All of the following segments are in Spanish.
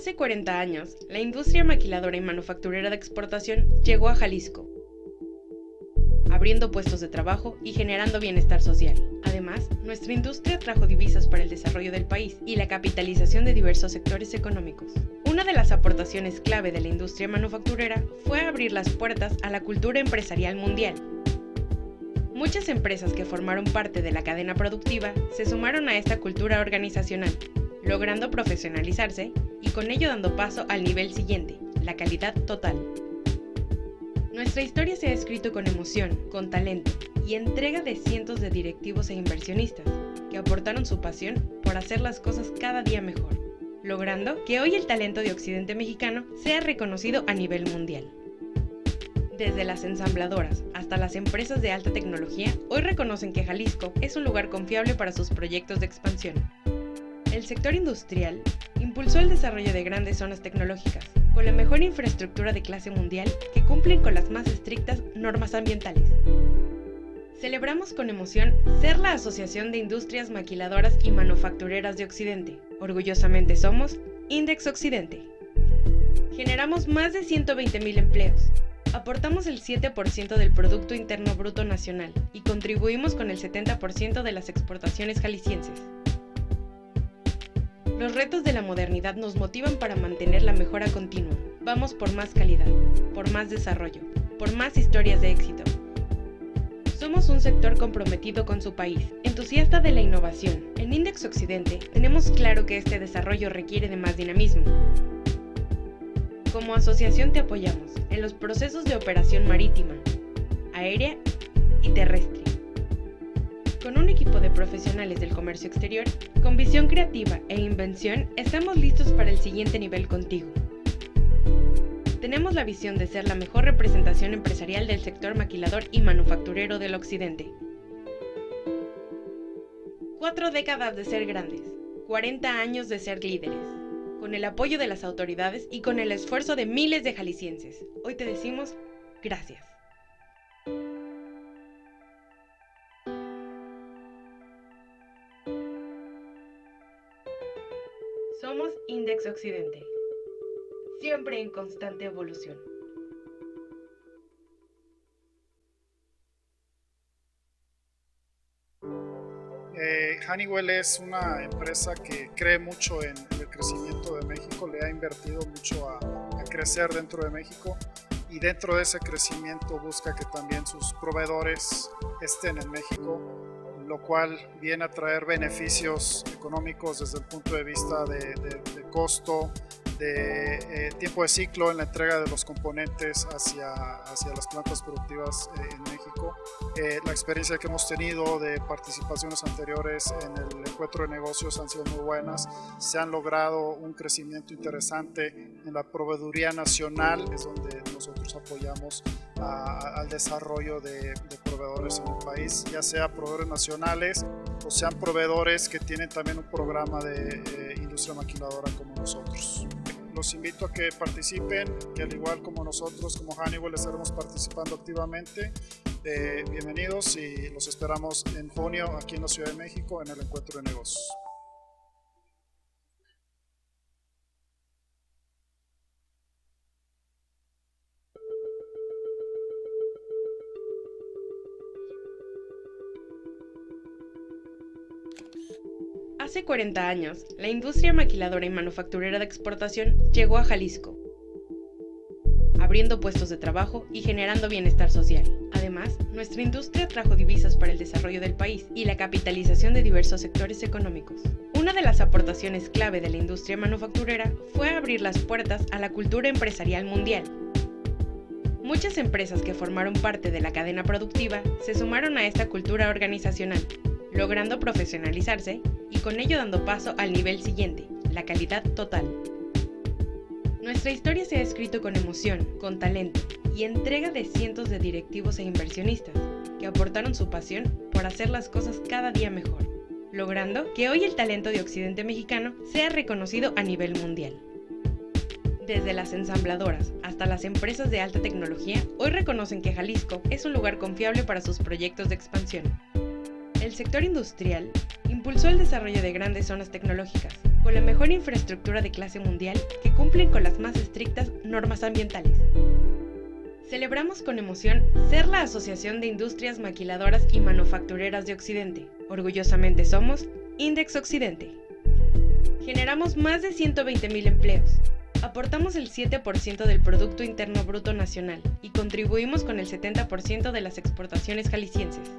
Hace 40 años, la industria maquiladora y manufacturera de exportación llegó a Jalisco, abriendo puestos de trabajo y generando bienestar social. Además, nuestra industria trajo divisas para el desarrollo del país y la capitalización de diversos sectores económicos. Una de las aportaciones clave de la industria manufacturera fue abrir las puertas a la cultura empresarial mundial. Muchas empresas que formaron parte de la cadena productiva se sumaron a esta cultura organizacional, logrando profesionalizarse y con ello dando paso al nivel siguiente, la calidad total. Nuestra historia se ha escrito con emoción, con talento y entrega de cientos de directivos e inversionistas que aportaron su pasión por hacer las cosas cada día mejor, logrando que hoy el talento de Occidente mexicano sea reconocido a nivel mundial. Desde las ensambladoras hasta las empresas de alta tecnología, hoy reconocen que Jalisco es un lugar confiable para sus proyectos de expansión. El sector industrial impulsó el desarrollo de grandes zonas tecnológicas, con la mejor infraestructura de clase mundial que cumplen con las más estrictas normas ambientales. Celebramos con emoción ser la Asociación de Industrias Maquiladoras y Manufactureras de Occidente. Orgullosamente somos Index Occidente. Generamos más de 120,000 empleos. Aportamos el 7% del Producto Interno Bruto Nacional y contribuimos con el 70% de las exportaciones jaliscienses. Los retos de la modernidad nos motivan para mantener la mejora continua. Vamos por más calidad, por más desarrollo, por más historias de éxito. Somos un sector comprometido con su país, entusiasta de la innovación. En Index Occidente tenemos claro que este desarrollo requiere de más dinamismo. Como asociación te apoyamos en los procesos de operación marítima, aérea y terrestre. Con un equipo de profesionales del comercio exterior, con visión creativa e invención, estamos listos para el siguiente nivel contigo. Tenemos la visión de ser la mejor representación empresarial del sector maquilador y manufacturero del Occidente. 4 décadas de ser grandes, 40 años de ser líderes. Con el apoyo de las autoridades y con el esfuerzo de miles de jaliscienses, hoy te decimos gracias. Somos Index Occidente, siempre en constante evolución. Honeywell es una empresa que cree mucho en el crecimiento de México, le ha invertido mucho a crecer dentro de México y dentro de ese crecimiento busca que también sus proveedores estén en México, lo cual viene a traer beneficios económicos desde el punto de vista de costo, de tiempo de ciclo en la entrega de los componentes hacia las plantas productivas en México. La experiencia que hemos tenido de participaciones anteriores en el encuentro de negocios han sido muy buenas. Se han logrado un crecimiento interesante en la proveeduría nacional, es donde nosotros apoyamos al desarrollo de proveedores en el país, ya sea proveedores nacionales o sean proveedores que tienen también un programa de industria maquiladora como nosotros. Los invito a que participen, que al igual como nosotros, como Honeywell, estaremos participando activamente. Bienvenidos y los esperamos en junio aquí en la Ciudad de México en el encuentro de negocios. Hace 40 años, la industria maquiladora y manufacturera de exportación llegó a Jalisco, abriendo puestos de trabajo y generando bienestar social. Además, nuestra industria trajo divisas para el desarrollo del país y la capitalización de diversos sectores económicos. Una de las aportaciones clave de la industria manufacturera fue abrir las puertas a la cultura empresarial mundial. Muchas empresas que formaron parte de la cadena productiva se sumaron a esta cultura organizacional, logrando profesionalizarse y con ello dando paso al nivel siguiente, la calidad total. Nuestra historia se ha escrito con emoción, con talento y entrega de cientos de directivos e inversionistas que aportaron su pasión por hacer las cosas cada día mejor, logrando que hoy el talento de Occidente mexicano sea reconocido a nivel mundial. Desde las ensambladoras hasta las empresas de alta tecnología, hoy reconocen que Jalisco es un lugar confiable para sus proyectos de expansión. El sector industrial impulsó el desarrollo de grandes zonas tecnológicas, con la mejor infraestructura de clase mundial que cumplen con las más estrictas normas ambientales. Celebramos con emoción ser la Asociación de Industrias Maquiladoras y Manufactureras de Occidente. Orgullosamente somos Index Occidente. Generamos más de 120,000 empleos. Aportamos el 7% del Producto Interno Bruto Nacional y contribuimos con el 70% de las exportaciones jaliscienses.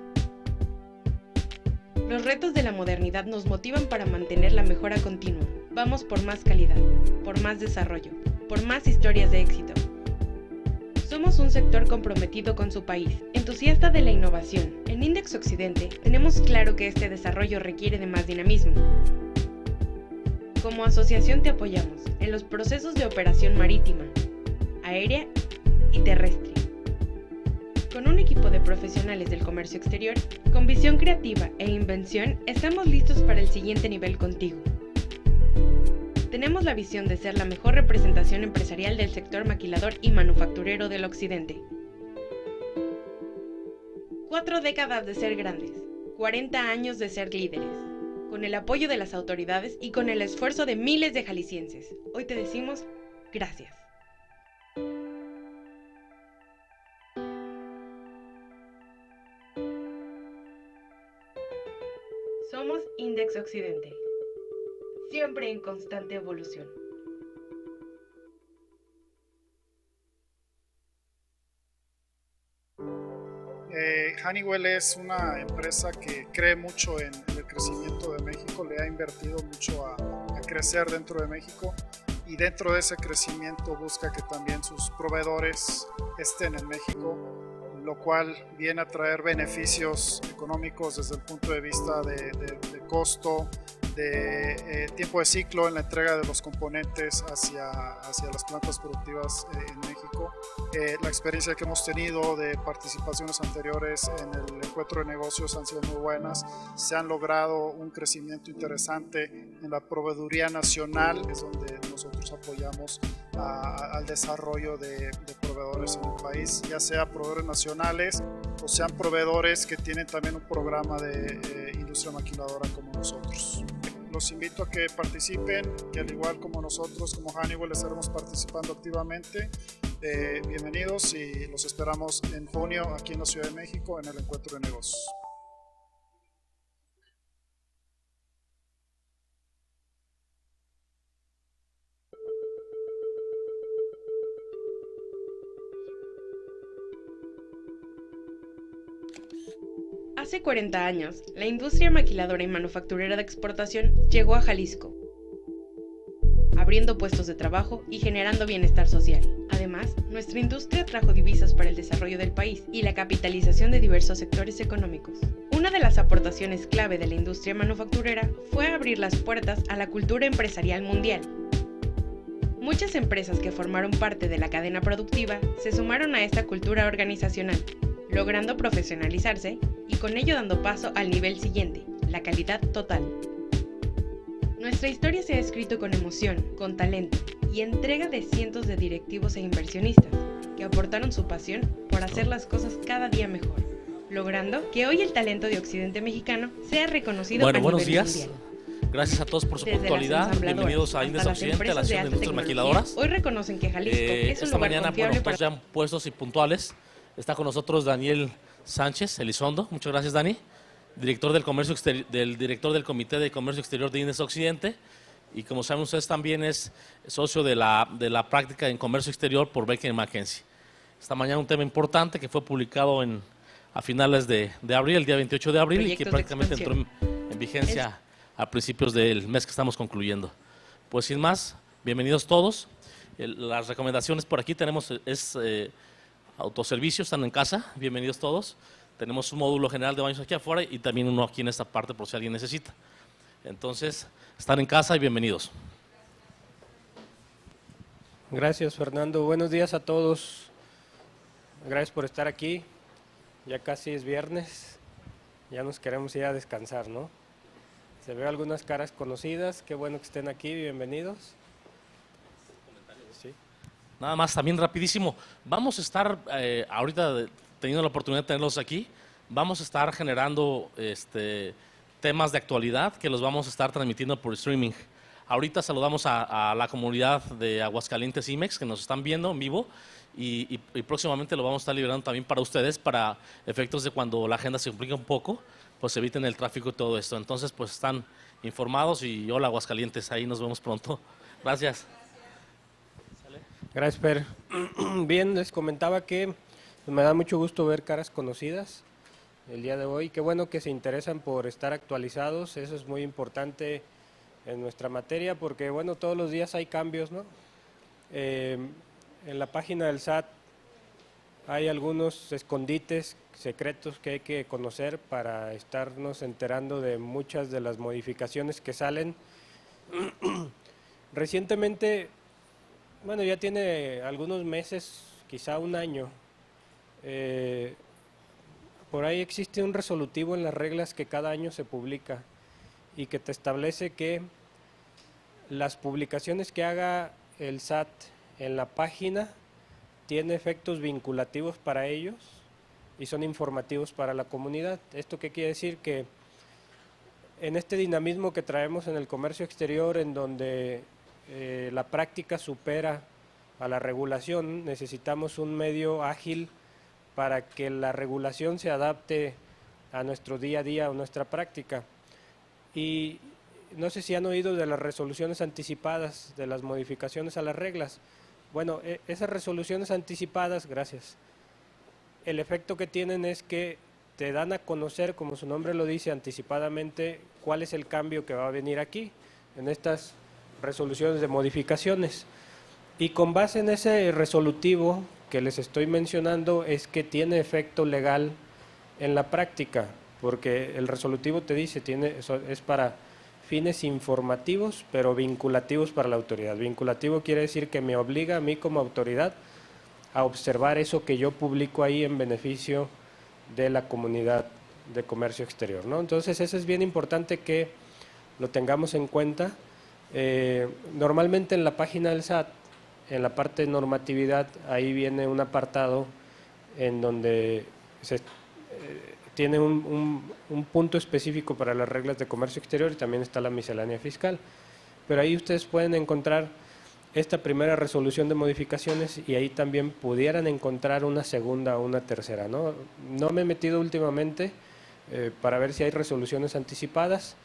Los retos de la modernidad nos motivan para mantener la mejora continua. Vamos por más calidad, por más desarrollo, por más historias de éxito. Somos un sector comprometido con su país, entusiasta de la innovación. En Index Occidente tenemos claro que este desarrollo requiere de más dinamismo. Como asociación te apoyamos en los procesos de operación marítima, aérea y terrestre. Con un equipo de profesionales del comercio exterior, con visión creativa e invención, estamos listos para el siguiente nivel contigo. Tenemos la visión de ser la mejor representación empresarial del sector maquilador y manufacturero del occidente. 4 décadas de ser grandes, 40 años de ser líderes. Con el apoyo de las autoridades y con el esfuerzo de miles de jaliscienses. Hoy te decimos gracias. Somos Index Occidente, siempre en constante evolución. Honeywell es una empresa que cree mucho en el crecimiento de México, le ha invertido mucho a crecer dentro de México y dentro de ese crecimiento busca que también sus proveedores estén en México, lo cual viene a traer beneficios económicos desde el punto de vista de costo, de tiempo de ciclo en la entrega de los componentes hacia las plantas productivas en México. La experiencia que hemos tenido de participaciones anteriores en el encuentro de negocios han sido muy buenas. Se han logrado un crecimiento interesante en la proveeduría nacional, es donde nosotros apoyamos al desarrollo de proveedores en el país, ya sea proveedores nacionales o sean proveedores que tienen también un programa de industria maquiladora como nosotros. Los invito a que participen, que al igual como nosotros, como Honeywell, estaremos participando activamente. Bienvenidos y los esperamos en junio aquí en la Ciudad de México en el encuentro de negocios. Hace 40 años, la industria maquiladora y manufacturera de exportación llegó a Jalisco, abriendo puestos de trabajo y generando bienestar social. Además, nuestra industria trajo divisas para el desarrollo del país y la capitalización de diversos sectores económicos. Una de las aportaciones clave de la industria manufacturera fue abrir las puertas a la cultura empresarial mundial. Muchas empresas que formaron parte de la cadena productiva se sumaron a esta cultura organizacional, logrando profesionalizarse y con ello dando paso al nivel siguiente, la calidad total. Nuestra historia se ha escrito con emoción, con talento y entrega de cientos de directivos e inversionistas que aportaron su pasión por hacer las cosas cada día mejor, logrando que hoy el talento de Occidente mexicano sea reconocido a nivel buenos días. mundial. Gracias a todos por su Desde puntualidad. Bienvenidos a Index Occidente, a la Asociación de Industrias Maquiladoras. Hoy reconocen que Jalisco es un esta lugar mañana, confiable todos ya puestos y puntuales. Está con nosotros Daniel Sánchez Elizondo. Muchas gracias, Dani. Director del Comité de Comercio Exterior de Index Occidente. Y como saben ustedes, también es socio de la práctica en comercio exterior por Baker McKenzie. Esta mañana un tema importante que fue publicado a finales de abril, el día 28 de abril, y que prácticamente entró en vigencia a principios del mes que estamos concluyendo. Pues sin más, bienvenidos todos. Las recomendaciones por aquí tenemos autoservicio, están en casa, bienvenidos todos. Tenemos un módulo general de baños aquí afuera y también uno aquí en esta parte por si alguien necesita. Entonces, están en casa y bienvenidos. Gracias, Fernando. Buenos días a todos. Gracias por estar aquí. Ya casi es viernes. Ya nos queremos ir a descansar, ¿no? Se ven algunas caras conocidas. Qué bueno que estén aquí. Bienvenidos. Sí. Nada más, también rapidísimo. Vamos a estar, ahorita teniendo la oportunidad de tenerlos aquí, vamos a estar generando temas de actualidad que los vamos a estar transmitiendo por streaming Ahorita saludamos a la comunidad de Aguascalientes IMEX que nos están viendo en vivo y próximamente lo vamos a estar liberando también para ustedes, para efectos de cuando la agenda se complique un poco, pues eviten el tráfico y todo esto. Entonces, pues están informados y hola Aguascalientes, ahí nos vemos pronto. Gracias. Gracias, Per. Bien, les comentaba que me da mucho gusto ver caras conocidas el día de hoy. Qué bueno que se interesan por estar actualizados, eso es muy importante en nuestra materia porque, bueno, todos los días hay cambios, ¿no? En la página del SAT hay algunos escondites secretos que hay que conocer para estarnos enterando de muchas de las modificaciones que salen. Recientemente, bueno, ya tiene algunos meses, quizá un año, por ahí existe un resolutivo en las reglas que cada año se publica y que te establece que las publicaciones que haga el SAT en la página tiene efectos vinculativos para ellos y son informativos para la comunidad. ¿Esto qué quiere decir? Que en este dinamismo que traemos en el comercio exterior, en donde la práctica supera a la regulación, necesitamos un medio ágil para que la regulación se adapte a nuestro día a día, a nuestra práctica. Y no sé si han oído de las resoluciones anticipadas, de las modificaciones a las reglas. Bueno, esas resoluciones anticipadas, gracias, el efecto que tienen es que te dan a conocer, como su nombre lo dice, anticipadamente cuál es el cambio que va a venir aquí, en estas resoluciones de modificaciones. Y con base en ese resolutivo que les estoy mencionando es que tiene efecto legal en la práctica, porque el resolutivo te dice, es para fines informativos, pero vinculativos para la autoridad. Vinculativo quiere decir que me obliga a mí como autoridad a observar eso que yo publico ahí en beneficio de la comunidad de comercio exterior, ¿no? Entonces, eso es bien importante que lo tengamos en cuenta. Normalmente en la página del SAT, en la parte de normatividad, ahí viene un apartado en donde tiene un punto específico para las reglas de comercio exterior y también está la miscelánea fiscal. Pero ahí ustedes pueden encontrar esta primera resolución de modificaciones y ahí también pudieran encontrar una segunda o una tercera, ¿no? No me he metido últimamente para ver si hay resoluciones anticipadas.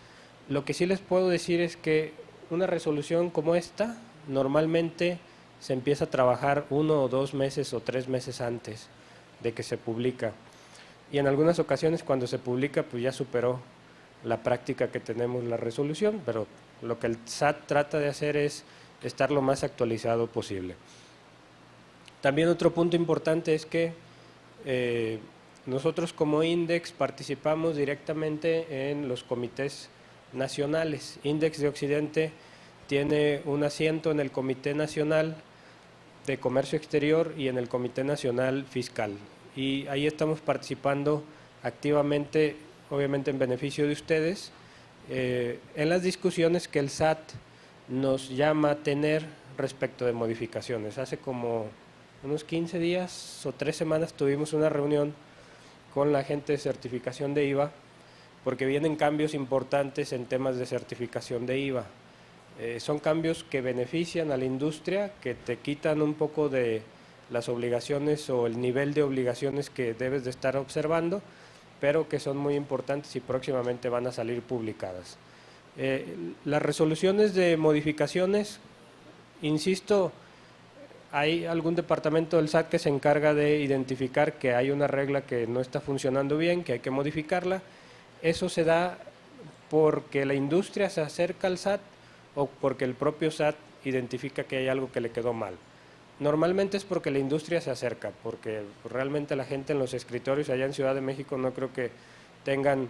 Lo que sí les puedo decir es que una resolución como esta normalmente se empieza a trabajar 1 o 2 meses o 3 meses antes de que se publica. Y en algunas ocasiones cuando se publica pues ya superó la práctica que tenemos la resolución, pero lo que el SAT trata de hacer es estar lo más actualizado posible. También otro punto importante es que nosotros como INDEX participamos directamente en los comités nacionales. INDEX de Occidente tiene un asiento en el Comité Nacional de Comercio Exterior y en el Comité Nacional Fiscal. Y ahí estamos participando activamente, obviamente en beneficio de ustedes, en las discusiones que el SAT nos llama a tener respecto de modificaciones. Hace como unos 15 días o 3 semanas tuvimos una reunión con la gente de certificación de IVA, porque vienen cambios importantes en temas de certificación de IVA. Son cambios que benefician a la industria, que te quitan un poco de las obligaciones o el nivel de obligaciones que debes de estar observando, pero que son muy importantes y próximamente van a salir publicadas. Las resoluciones de modificaciones, insisto, hay algún departamento del SAT que se encarga de identificar que hay una regla que no está funcionando bien, que hay que modificarla. Eso se da porque la industria se acerca al SAT o porque el propio SAT identifica que hay algo que le quedó mal. Normalmente es porque la industria se acerca, porque realmente la gente en los escritorios allá en Ciudad de México no creo que tengan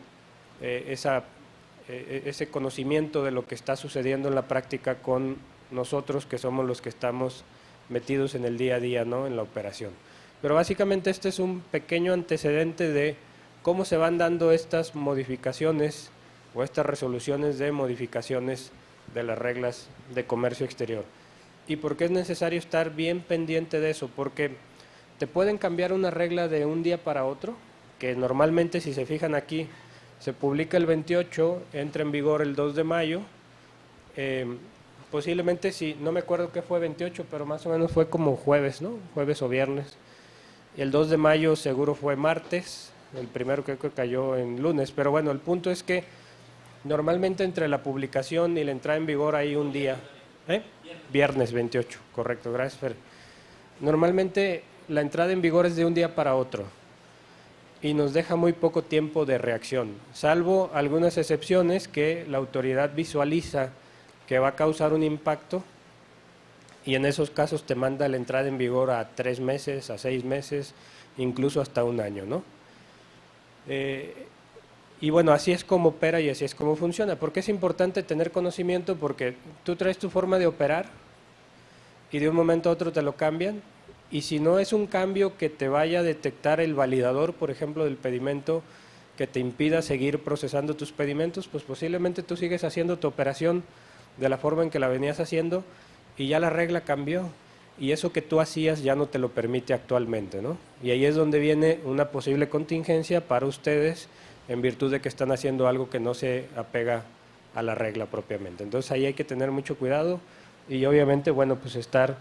ese conocimiento de lo que está sucediendo en la práctica con nosotros, que somos los que estamos metidos en el día a día, ¿no?, en la operación. Pero básicamente este es un pequeño antecedente de cómo se van dando estas modificaciones o estas resoluciones de modificaciones de las reglas de comercio exterior. ¿Y por qué es necesario estar bien pendiente de eso? Porque te pueden cambiar una regla de un día para otro, que normalmente, si se fijan aquí, se publica el 28, entra en vigor el 2 de mayo, posiblemente, si no me acuerdo qué fue 28, pero más o menos fue como jueves, ¿no? Jueves o viernes. El 2 de mayo seguro fue martes, el primero creo que cayó en lunes, pero bueno, el punto es que normalmente entre la publicación y la entrada en vigor hay un día. Viernes 28, correcto, gracias Fer. Normalmente la entrada en vigor es de un día para otro y nos deja muy poco tiempo de reacción, salvo algunas excepciones que la autoridad visualiza que va a causar un impacto y en esos casos te manda la entrada en vigor a 3 meses, a 6 meses, incluso hasta un año, ¿no? Y bueno, así es como opera y así es como funciona. ¿Por qué es importante tener conocimiento? Porque tú traes tu forma de operar y de un momento a otro te lo cambian, y si no es un cambio que te vaya a detectar el validador, por ejemplo, del pedimento, que te impida seguir procesando tus pedimentos, pues posiblemente tú sigues haciendo tu operación de la forma en que la venías haciendo y ya la regla cambió y eso que tú hacías ya no te lo permite actualmente, ¿no? Y ahí es donde viene una posible contingencia para ustedes en virtud de que están haciendo algo que no se apega a la regla propiamente. Entonces ahí hay que tener mucho cuidado y obviamente, bueno, pues estar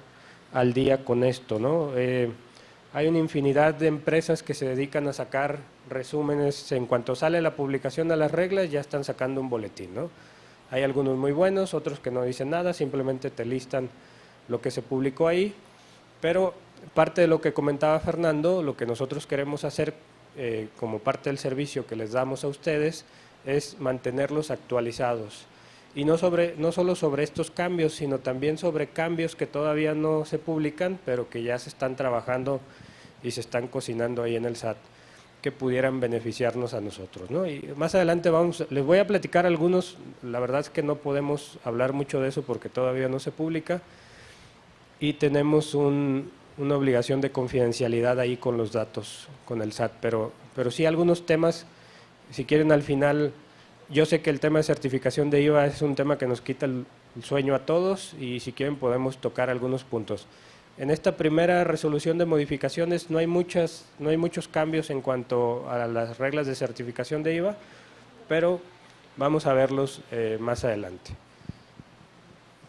al día con esto, ¿no? Hay una infinidad de empresas que se dedican a sacar resúmenes, en cuanto sale la publicación de las reglas ya están sacando un boletín, ¿no? Hay algunos muy buenos, otros que no dicen nada, simplemente te listan lo que se publicó ahí, pero parte de lo que comentaba Fernando, lo que nosotros queremos hacer como parte del servicio que les damos a ustedes es mantenerlos actualizados. Y no solo sobre estos cambios, sino también sobre cambios que todavía no se publican, pero que ya se están trabajando y se están cocinando ahí en el SAT, que pudieran beneficiarnos a nosotros, ¿no? Y más adelante les voy a platicar algunos, la verdad es que no podemos hablar mucho de eso porque todavía no se publica y tenemos una obligación de confidencialidad ahí con los datos, con el SAT, pero sí algunos temas, si quieren al final. Yo sé que el tema de certificación de IVA es un tema que nos quita el sueño a todos y si quieren podemos tocar algunos puntos. En esta primera resolución de modificaciones no hay muchos cambios en cuanto a las reglas de certificación de IVA, pero vamos a verlos más adelante.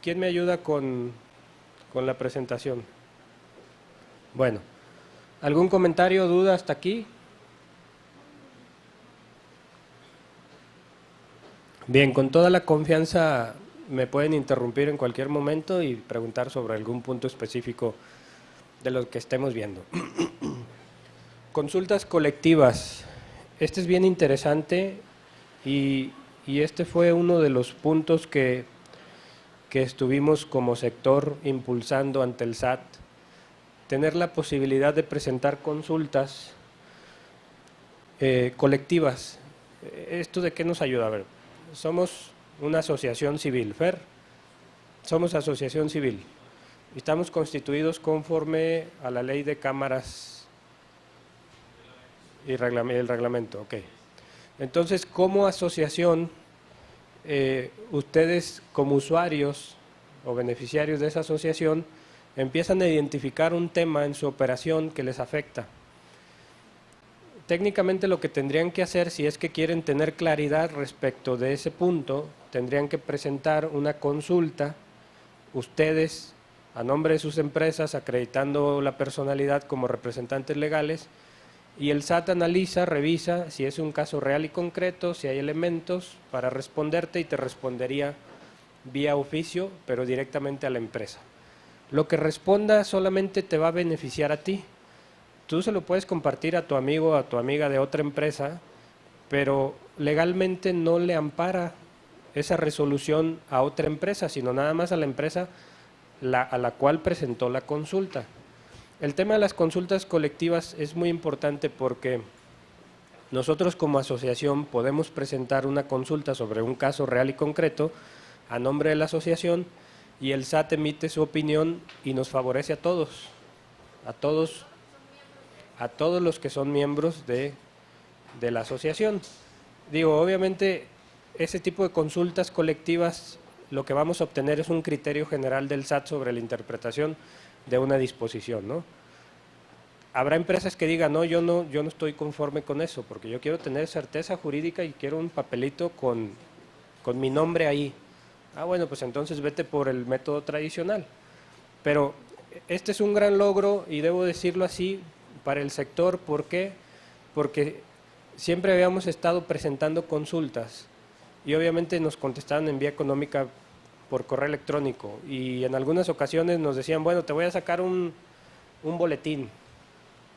¿Quién me ayuda con la presentación? Bueno, ¿algún comentario, duda hasta aquí? Bien, con toda la confianza me pueden interrumpir en cualquier momento y preguntar sobre algún punto específico de lo que estemos viendo. Consultas colectivas. Este es bien interesante y este fue uno de los puntos que estuvimos como sector impulsando ante el SAT. Tener la posibilidad de presentar consultas colectivas. ¿Esto de qué nos ayuda? A ver. Somos una asociación civil, Fer, somos asociación civil, estamos constituidos conforme a la ley de cámaras y el reglamento, ok. Entonces, como asociación, ustedes como usuarios o beneficiarios de esa asociación empiezan a identificar un tema en su operación que les afecta. Técnicamente lo que tendrían que hacer, si es que quieren tener claridad respecto de ese punto, tendrían que presentar una consulta, ustedes, a nombre de sus empresas, acreditando la personalidad como representantes legales, y el SAT analiza, revisa si es un caso real y concreto, si hay elementos para responderte y te respondería vía oficio, pero directamente a la empresa. Lo que responda solamente te va a beneficiar a ti. Tú se lo puedes compartir a tu amigo o a tu amiga de otra empresa, pero legalmente no le ampara esa resolución a otra empresa, sino nada más a la empresa a la cual presentó la consulta. El tema de las consultas colectivas es muy importante porque nosotros como asociación podemos presentar una consulta sobre un caso real y concreto a nombre de la asociación y el SAT emite su opinión y nos favorece a todos los que son miembros de la asociación. Digo, obviamente, ese tipo de consultas colectivas, lo que vamos a obtener es un criterio general del SAT sobre la interpretación de una disposición, ¿no? Habrá empresas que digan, no, yo no estoy conforme con eso, porque yo quiero tener certeza jurídica y quiero un papelito con mi nombre ahí. Ah, bueno, pues entonces vete por el método tradicional. Pero este es un gran logro, y debo decirlo así, para el sector. ¿Por qué? Porque siempre habíamos estado presentando consultas y obviamente nos contestaban en vía económica por correo electrónico, y en algunas ocasiones nos decían, bueno, te voy a sacar un boletín,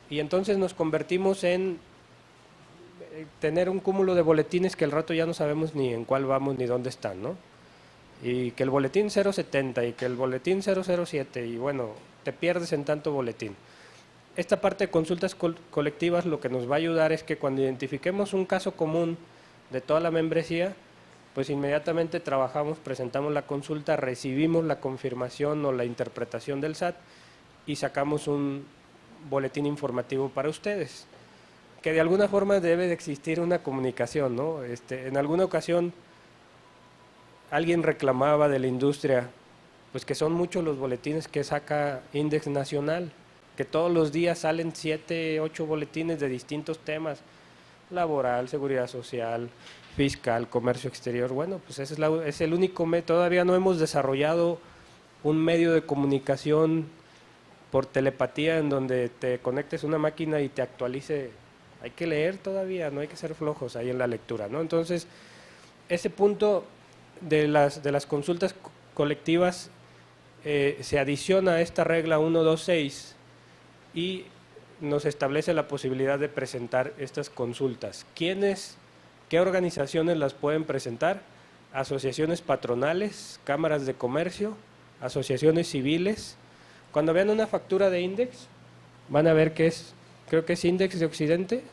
y entonces nos convertimos en tener un cúmulo de boletines que al rato ya no sabemos ni en cuál vamos ni dónde están, ¿no? Y que el boletín 070 y que el boletín 007, y bueno, te pierdes en tanto boletín. Esta parte de consultas colectivas lo que nos va a ayudar es que cuando identifiquemos un caso común de toda la membresía, pues inmediatamente trabajamos, presentamos la consulta, recibimos la confirmación o la interpretación del SAT y sacamos un boletín informativo para ustedes, que de alguna forma debe de existir una comunicación, ¿no? En alguna ocasión alguien reclamaba de la industria, pues que son muchos los boletines que saca Index Nacional, que todos los días salen 7, 8 boletines de distintos temas, laboral, seguridad social, fiscal, comercio exterior. Bueno, pues ese es el único método. Todavía no hemos desarrollado un medio de comunicación por telepatía en donde te conectes a una máquina y te actualice. Hay que leer todavía, no hay que ser flojos ahí en la lectura, ¿no? Entonces, ese punto de las consultas colectivas se adiciona a esta regla 126 y nos establece la posibilidad de presentar estas consultas. ¿Qué organizaciones las pueden presentar? Asociaciones patronales, cámaras de comercio, asociaciones civiles. Cuando vean una factura de Index, van a ver que es, creo que es Index de Occidente,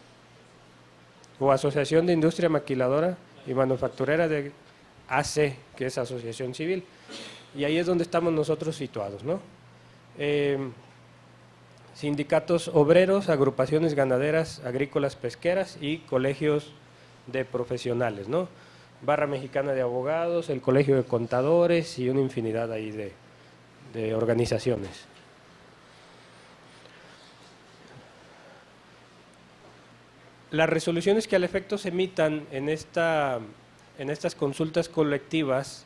o Asociación de Industria Maquiladora y Manufacturera de AC, que es Asociación Civil. Y ahí es donde estamos nosotros situados, ¿no? Sindicatos obreros, agrupaciones ganaderas, agrícolas, pesqueras y colegios de profesionales, ¿no? Barra Mexicana de Abogados, el Colegio de Contadores y una infinidad ahí de organizaciones. Las resoluciones que al efecto se emitan en estas consultas colectivas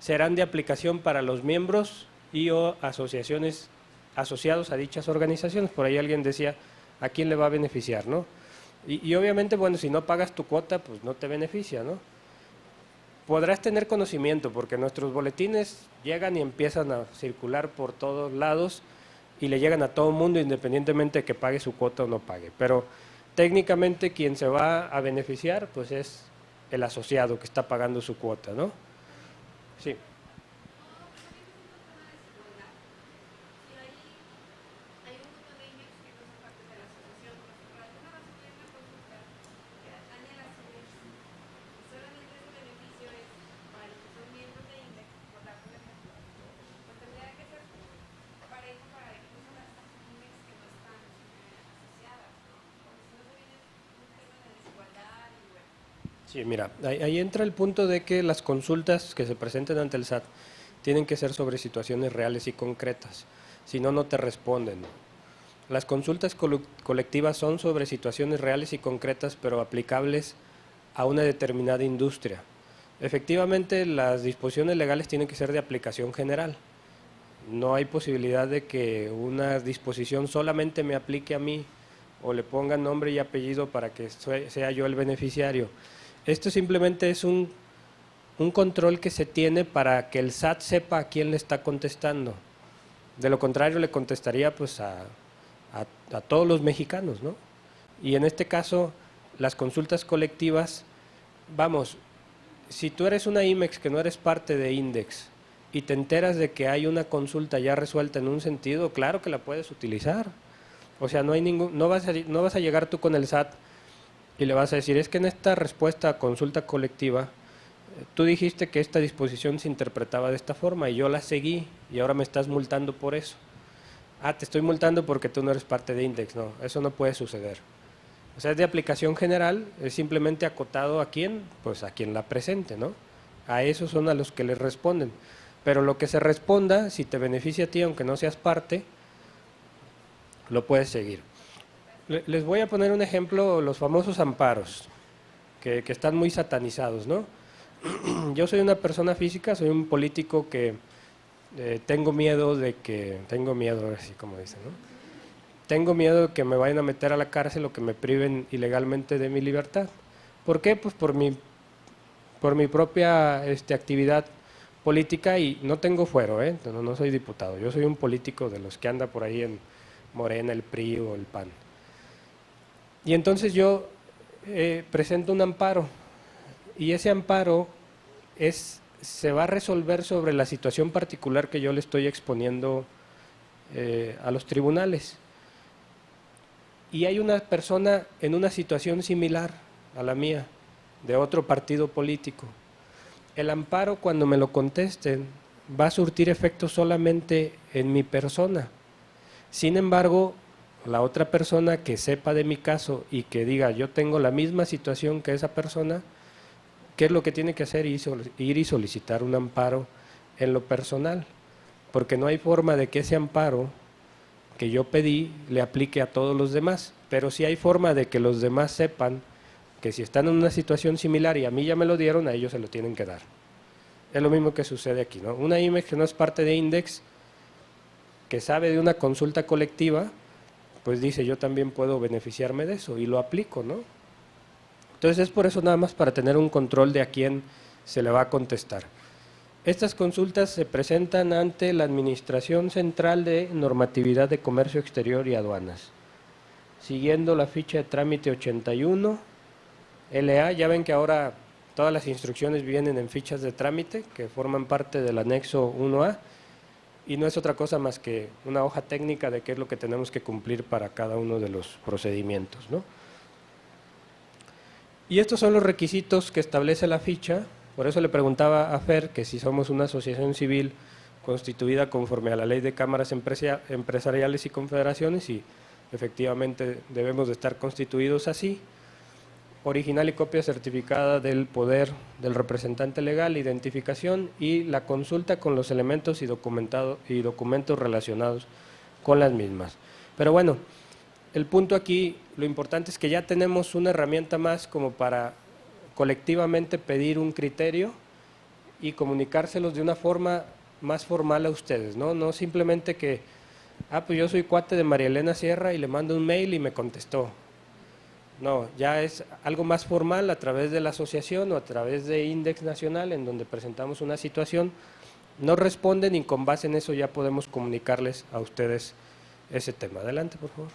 serán de aplicación para los miembros y o asociaciones asociados a dichas organizaciones. Por ahí alguien decía, ¿a quién le va a beneficiar, no? Y obviamente, bueno, si no pagas tu cuota, pues no te beneficia, ¿no? Podrás tener conocimiento, porque nuestros boletines llegan y empiezan a circular por todos lados y le llegan a todo el mundo, independientemente de que pague su cuota o no pague. Pero técnicamente quien se va a beneficiar, pues es el asociado que está pagando su cuota, ¿no? Sí. Sí, mira, ahí entra el punto de que las consultas que se presenten ante el SAT tienen que ser sobre situaciones reales y concretas, si no, no te responden. Las consultas colectivas son sobre situaciones reales y concretas, pero aplicables a una determinada industria. Efectivamente, las disposiciones legales tienen que ser de aplicación general. No hay posibilidad de que una disposición solamente me aplique a mí o le ponga nombre y apellido para que sea yo el beneficiario. Esto simplemente es un control que se tiene para que el SAT sepa a quién le está contestando. De lo contrario, le contestaría pues a todos los mexicanos, ¿no? Y en este caso, las consultas colectivas, vamos, si tú eres una IMEX que no eres parte de Index y te enteras de que hay una consulta ya resuelta en un sentido, claro que la puedes utilizar. O sea, no vas a llegar tú con el SAT y le vas a decir, es que en esta respuesta a consulta colectiva, tú dijiste que esta disposición se interpretaba de esta forma y yo la seguí y ahora me estás multando por eso. Ah, te estoy multando porque tú no eres parte de Index. No, eso no puede suceder. O sea, es de aplicación general, es simplemente acotado a quién, pues a quien la presente, ¿no? A esos son a los que les responden. Pero lo que se responda, si te beneficia a ti, aunque no seas parte, lo puedes seguir. Les voy a poner un ejemplo, los famosos amparos, que están muy satanizados, ¿no? Yo soy una persona física, soy un político que tengo miedo, así como dicen, ¿no? Tengo miedo de que me vayan a meter a la cárcel o que me priven ilegalmente de mi libertad. ¿Por qué? Pues por mi propia actividad política, y no tengo fuero, no soy diputado, yo soy un político de los que anda por ahí en Morena, el PRI o el PAN. Y entonces yo presento un amparo, y ese amparo se va a resolver sobre la situación particular que yo le estoy exponiendo a los tribunales. Y hay una persona en una situación similar a la mía, de otro partido político. El amparo, cuando me lo contesten, va a surtir efecto solamente en mi persona. Sin embargo, la otra persona que sepa de mi caso y que diga yo tengo la misma situación que esa persona, ¿qué es lo que tiene que hacer? Ir y solicitar un amparo en lo personal, porque no hay forma de que ese amparo que yo pedí le aplique a todos los demás, pero sí hay forma de que los demás sepan que si están en una situación similar y a mí ya me lo dieron, a ellos se lo tienen que dar. Es lo mismo que sucede aquí, ¿no? Una IMEX que no es parte de INDEX, que sabe de una consulta colectiva, pues dice yo también puedo beneficiarme de eso y lo aplico, ¿no? Entonces es por eso nada más para tener un control de a quién se le va a contestar. Estas consultas se presentan ante la Administración Central de Normatividad de Comercio Exterior y Aduanas, siguiendo la ficha de trámite 81, LA. Ya ven que ahora todas las instrucciones vienen en fichas de trámite que forman parte del anexo 1A, y no es otra cosa más que una hoja técnica de qué es lo que tenemos que cumplir para cada uno de los procedimientos, ¿no? Y estos son los requisitos que establece la ficha. Por eso le preguntaba a Fer que si somos una asociación civil constituida conforme a la ley de cámaras empresariales y confederaciones, y efectivamente debemos de estar constituidos así. Original y copia certificada del poder del representante legal, identificación y la consulta con los elementos y documentos relacionados con las mismas. Pero bueno, el punto aquí, lo importante es que ya tenemos una herramienta más como para colectivamente pedir un criterio y comunicárselos de una forma más formal a ustedes, ¿no? No simplemente que, pues yo soy cuate de María Elena Sierra y le mando un mail y me contestó. No, ya es algo más formal a través de la asociación o a través de Index Nacional, en donde presentamos una situación, nos responden y con base en eso ya podemos comunicarles a ustedes ese tema. Adelante, por favor.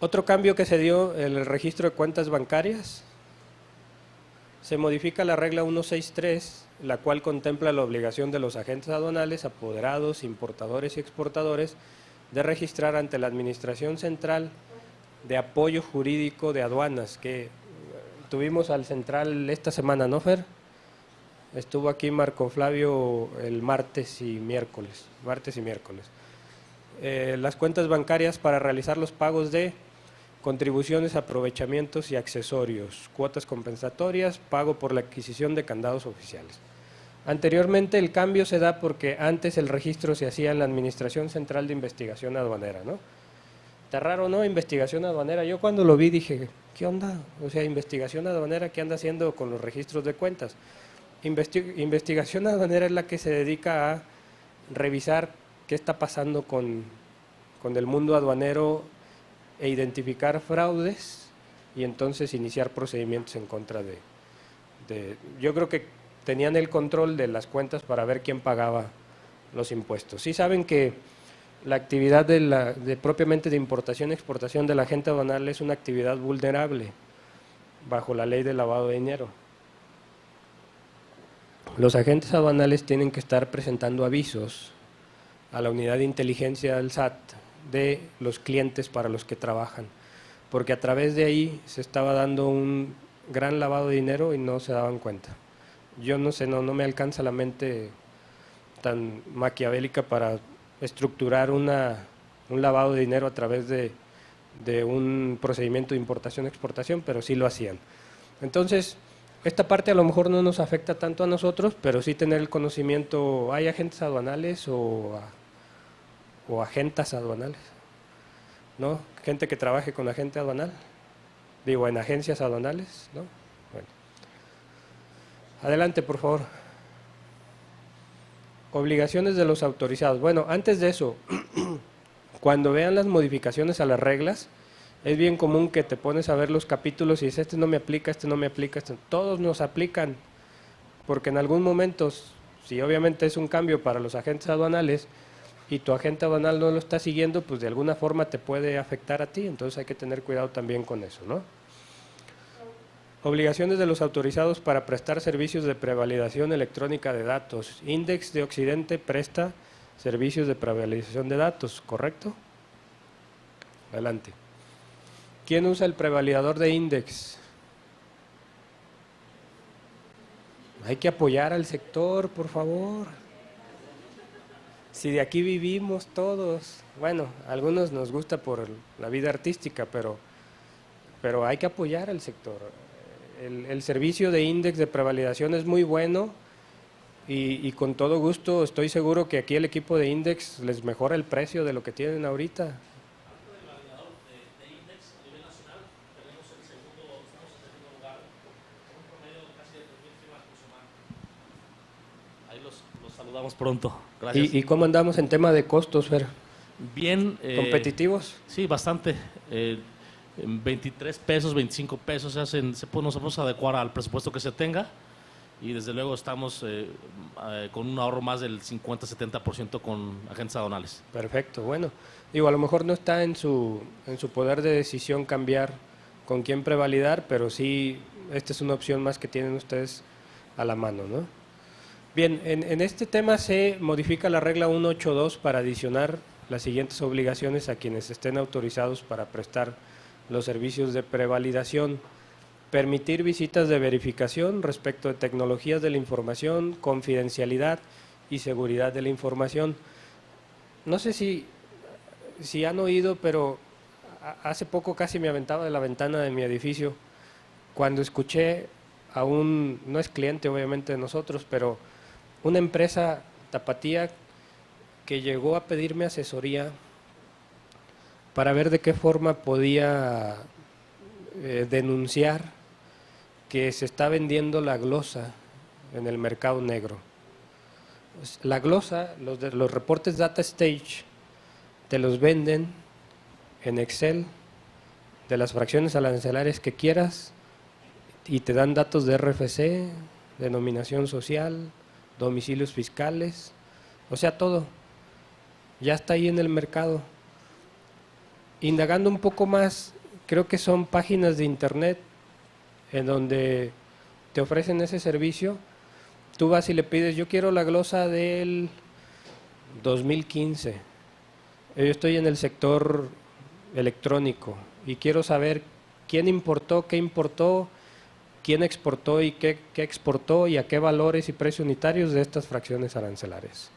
Otro cambio que se dio en el registro de cuentas bancarias, se modifica la regla 163, la cual contempla la obligación de los agentes aduanales, apoderados, importadores y exportadores de registrar ante la Administración Central de Apoyo Jurídico de Aduanas, que tuvimos al central esta semana, ¿no, Fer? Estuvo aquí Marco Flavio el martes y miércoles. Las cuentas bancarias para realizar los pagos de contribuciones, aprovechamientos y accesorios, cuotas compensatorias, pago por la adquisición de candados oficiales. Anteriormente el cambio se da porque antes el registro se hacía en la Administración Central de Investigación Aduanera, ¿no? Está raro, ¿no? Investigación aduanera. Yo cuando lo vi dije, ¿qué onda? O sea, investigación aduanera, ¿qué anda haciendo con los registros de cuentas? Investigación aduanera es la que se dedica a revisar qué está pasando con el mundo aduanero e identificar fraudes y entonces iniciar procedimientos en contra de yo creo que tenían el control de las cuentas para ver quién pagaba los impuestos. Sí saben que la actividad propiamente de importación y exportación del agente aduanal es una actividad vulnerable bajo la ley de lavado de dinero. Los agentes aduanales tienen que estar presentando avisos a la unidad de inteligencia del SAT de los clientes para los que trabajan, porque a través de ahí se estaba dando un gran lavado de dinero y no se daban cuenta. Yo no sé, no me alcanza la mente tan maquiavélica para estructurar un lavado de dinero a través de un procedimiento de importación-exportación, pero sí lo hacían. Entonces, esta parte a lo mejor no nos afecta tanto a nosotros, pero sí tener el conocimiento, ¿hay agentes aduanales o agentas aduanales? ¿No? Gente que trabaje con agente aduanal, digo, en agencias aduanales, ¿no? Bueno. Adelante, por favor. Obligaciones de los autorizados. Bueno, antes de eso, cuando vean las modificaciones a las reglas, es bien común que te pones a ver los capítulos y dices, este no me aplica, este no me aplica, todos nos aplican, porque en algún momento, si obviamente es un cambio para los agentes aduanales y tu agente aduanal no lo está siguiendo, pues de alguna forma te puede afectar a ti, entonces hay que tener cuidado también con eso, ¿no? Obligaciones de los autorizados para prestar servicios de prevalidación electrónica de datos. Index de Occidente presta servicios de prevalidación de datos, ¿correcto? Adelante. ¿Quién usa el prevalidador de Index? Hay que apoyar al sector, por favor. Si de aquí vivimos todos. Bueno, a algunos nos gusta por la vida artística, pero hay que apoyar al sector. El servicio de Index de prevalidación es muy bueno y con todo gusto estoy seguro que aquí el equipo de Index les mejora el precio de lo que tienen ahorita. Los saludamos pronto. Gracias. ¿Y cómo andamos en tema de costos, Fer? Bien. ¿Competitivos? Sí, bastante. 23 pesos, 25 pesos nos podemos adecuar al presupuesto que se tenga y desde luego estamos con un ahorro más del 50-70% con agentes aduanales. Perfecto, bueno. Digo, a lo mejor no está en su poder de decisión cambiar con quién prevalidar, pero sí, esta es una opción más que tienen ustedes a la mano, ¿no? Bien, en este tema se modifica la regla 182 para adicionar las siguientes obligaciones a quienes estén autorizados para prestar los servicios de prevalidación. Permitir visitas de verificación respecto de tecnologías de la información, confidencialidad y seguridad de la información. No sé si han oído, pero hace poco casi me aventaba de la ventana de mi edificio cuando escuché a no es cliente obviamente de nosotros, pero una empresa tapatía que llegó a pedirme asesoría para ver de qué forma podía denunciar que se está vendiendo la glosa en el mercado negro. La glosa, los reportes Data Stage, te los venden en Excel de las fracciones arancelarias que quieras y te dan datos de RFC, denominación social, domicilios fiscales, o sea, todo. Ya está ahí en el mercado. Indagando un poco más, creo que son páginas de internet en donde te ofrecen ese servicio. Tú vas y le pides, yo quiero la glosa del 2015. Yo estoy en el sector electrónico y quiero saber quién importó, qué importó, quién exportó y qué exportó y a qué valores y precios unitarios de estas fracciones arancelarias.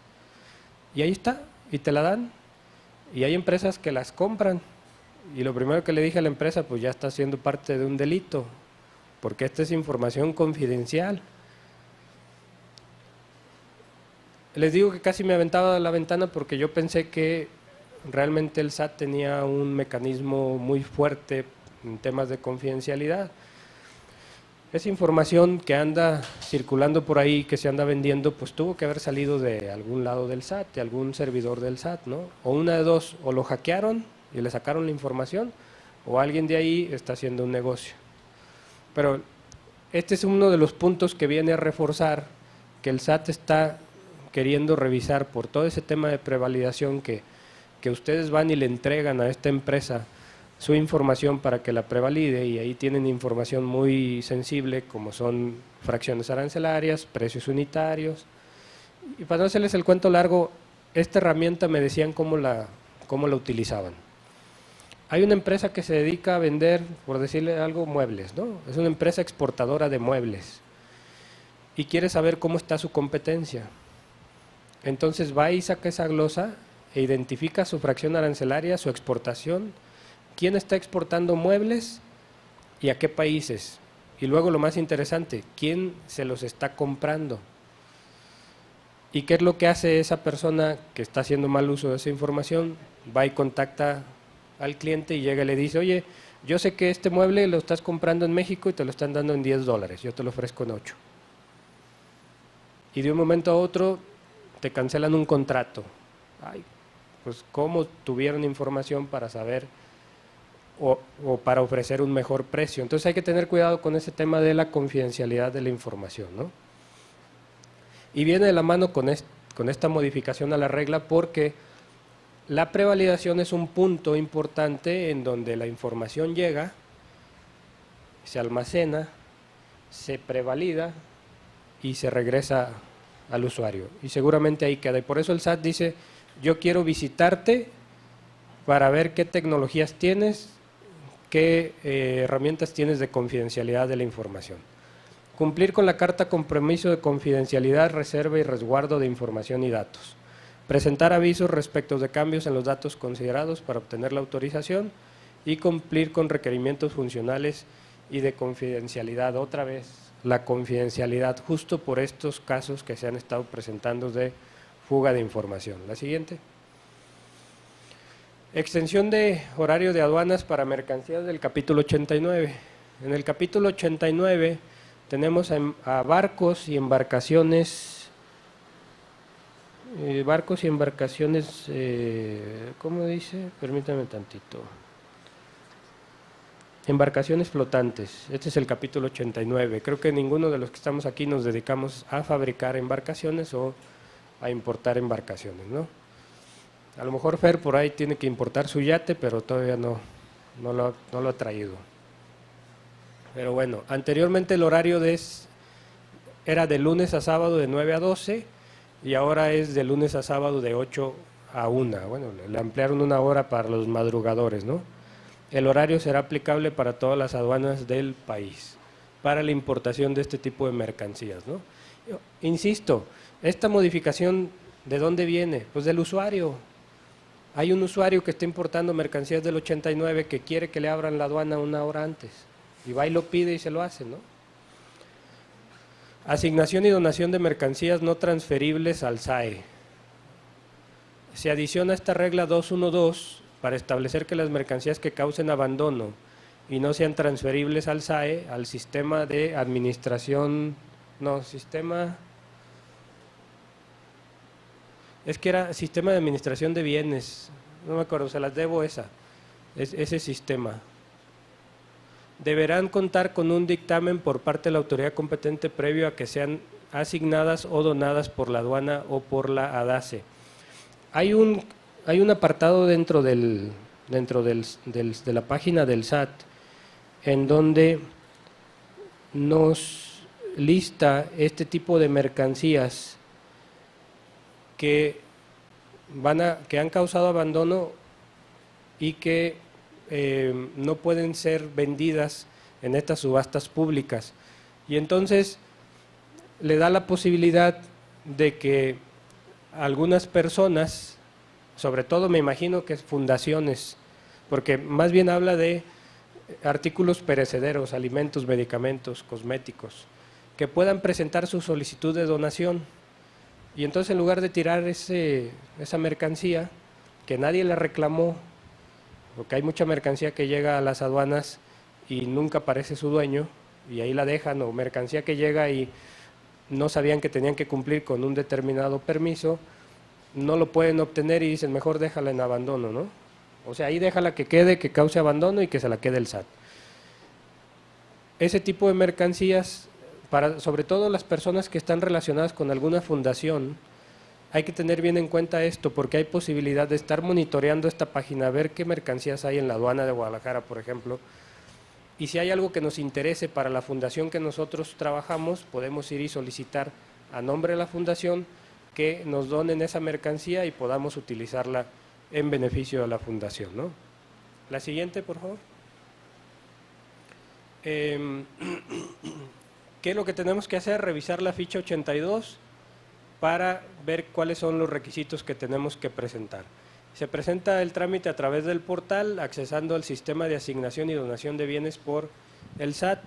Y ahí está, y te la dan. Y hay empresas que las compran. Y lo primero que le dije a la empresa, pues ya está siendo parte de un delito, porque esta es información confidencial. Les digo que casi me aventaba de la ventana porque yo pensé que realmente el SAT tenía un mecanismo muy fuerte en temas de confidencialidad. Esa información que anda circulando por ahí, que se anda vendiendo, pues tuvo que haber salido de algún lado del SAT, de algún servidor del SAT, ¿no? O una de dos, o lo hackearon y le sacaron la información, o alguien de ahí está haciendo un negocio. Pero este es uno de los puntos que viene a reforzar que el SAT está queriendo revisar por todo ese tema de prevalidación que ustedes van y le entregan a esta empresa su información para que la prevalide, y ahí tienen información muy sensible como son fracciones arancelarias, precios unitarios. Y para no hacerles el cuento largo, esta herramienta me decían cómo la utilizaban. Hay una empresa que se dedica a vender, por decirle algo, muebles, ¿no? Es una empresa exportadora de muebles y quiere saber cómo está su competencia. Entonces va y saca esa glosa e identifica su fracción arancelaria, su exportación, quién está exportando muebles y a qué países. Y luego lo más interesante, quién se los está comprando. ¿Y qué es lo que hace esa persona que está haciendo mal uso de esa información? Va y contacta al cliente y llega y le dice, oye, yo sé que este mueble lo estás comprando en México y te lo están dando en $10, yo te lo ofrezco en 8. y de un momento a otro te cancelan un contrato. Ay, pues cómo tuvieron información para saber o para ofrecer un mejor precio. Entonces hay que tener cuidado con ese tema de la confidencialidad de la información, ¿no? Y viene de la mano con esta modificación a la regla, porque la prevalidación es un punto importante en donde la información llega, se almacena, se prevalida y se regresa al usuario. Y seguramente ahí queda. Y por eso el SAT dice, yo quiero visitarte para ver qué tecnologías tienes, qué herramientas tienes de confidencialidad de la información. Cumplir con la carta compromiso de confidencialidad, reserva y resguardo de información y datos. Presentar avisos respecto de cambios en los datos considerados para obtener la autorización y cumplir con requerimientos funcionales y de confidencialidad. Otra vez, la confidencialidad, justo por estos casos que se han estado presentando de fuga de información. La siguiente. Extensión de horario de aduanas para mercancías del capítulo 89. En el capítulo 89 tenemos a barcos y embarcaciones, ¿cómo dice? Permítame tantito. Embarcaciones flotantes, este es el capítulo 89. Creo que ninguno de los que estamos aquí nos dedicamos a fabricar embarcaciones o a importar embarcaciones, ¿no? A lo mejor Fer por ahí tiene que importar su yate, pero todavía no lo ha traído. Pero bueno, anteriormente el horario era de lunes a sábado de 9 a 12 y ahora es de lunes a sábado de 8 a 1. Bueno, le ampliaron una hora para los madrugadores, ¿no? El horario será aplicable para todas las aduanas del país, para la importación de este tipo de mercancías, ¿no? Insisto, esta modificación, ¿de dónde viene? Pues del usuario. Hay un usuario que está importando mercancías del 89 que quiere que le abran la aduana una hora antes, y va y lo pide y se lo hace, ¿no? Asignación y donación de mercancías no transferibles al SAE. Se adiciona esta regla 212 para establecer que las mercancías que causen abandono y no sean transferibles al SAE, al sistema de administración, sistema de administración de bienes, no me acuerdo, se las debo ese sistema. Deberán contar con un dictamen por parte de la autoridad competente previo a que sean asignadas o donadas por la aduana o por la ADACE. Hay un apartado dentro de la página del SAT en donde nos lista este tipo de mercancías que han causado abandono y que no pueden ser vendidas en estas subastas públicas. Y entonces le da la posibilidad de que algunas personas, sobre todo me imagino que es fundaciones, porque más bien habla de artículos perecederos, alimentos, medicamentos, cosméticos, que puedan presentar su solicitud de donación. Y entonces en lugar de tirar esa mercancía, que nadie la reclamó, porque hay mucha mercancía que llega a las aduanas y nunca aparece su dueño, y ahí la dejan, o mercancía que llega y no sabían que tenían que cumplir con un determinado permiso, no lo pueden obtener y dicen, mejor déjala en abandono, ¿no? O sea, ahí déjala que quede, que cause abandono y que se la quede el SAT. Ese tipo de mercancías, sobre todo las personas que están relacionadas con alguna fundación, hay que tener bien en cuenta esto, porque hay posibilidad de estar monitoreando esta página, ver qué mercancías hay en la aduana de Guadalajara, por ejemplo, y si hay algo que nos interese para la fundación que nosotros trabajamos, podemos ir y solicitar a nombre de la fundación que nos donen esa mercancía y podamos utilizarla en beneficio de la fundación, ¿no? La siguiente, por favor. ¿Qué es lo que tenemos que hacer? Revisar la ficha 82 para ver cuáles son los requisitos que tenemos que presentar. Se presenta el trámite a través del portal, accesando al sistema de asignación y donación de bienes por el SAT,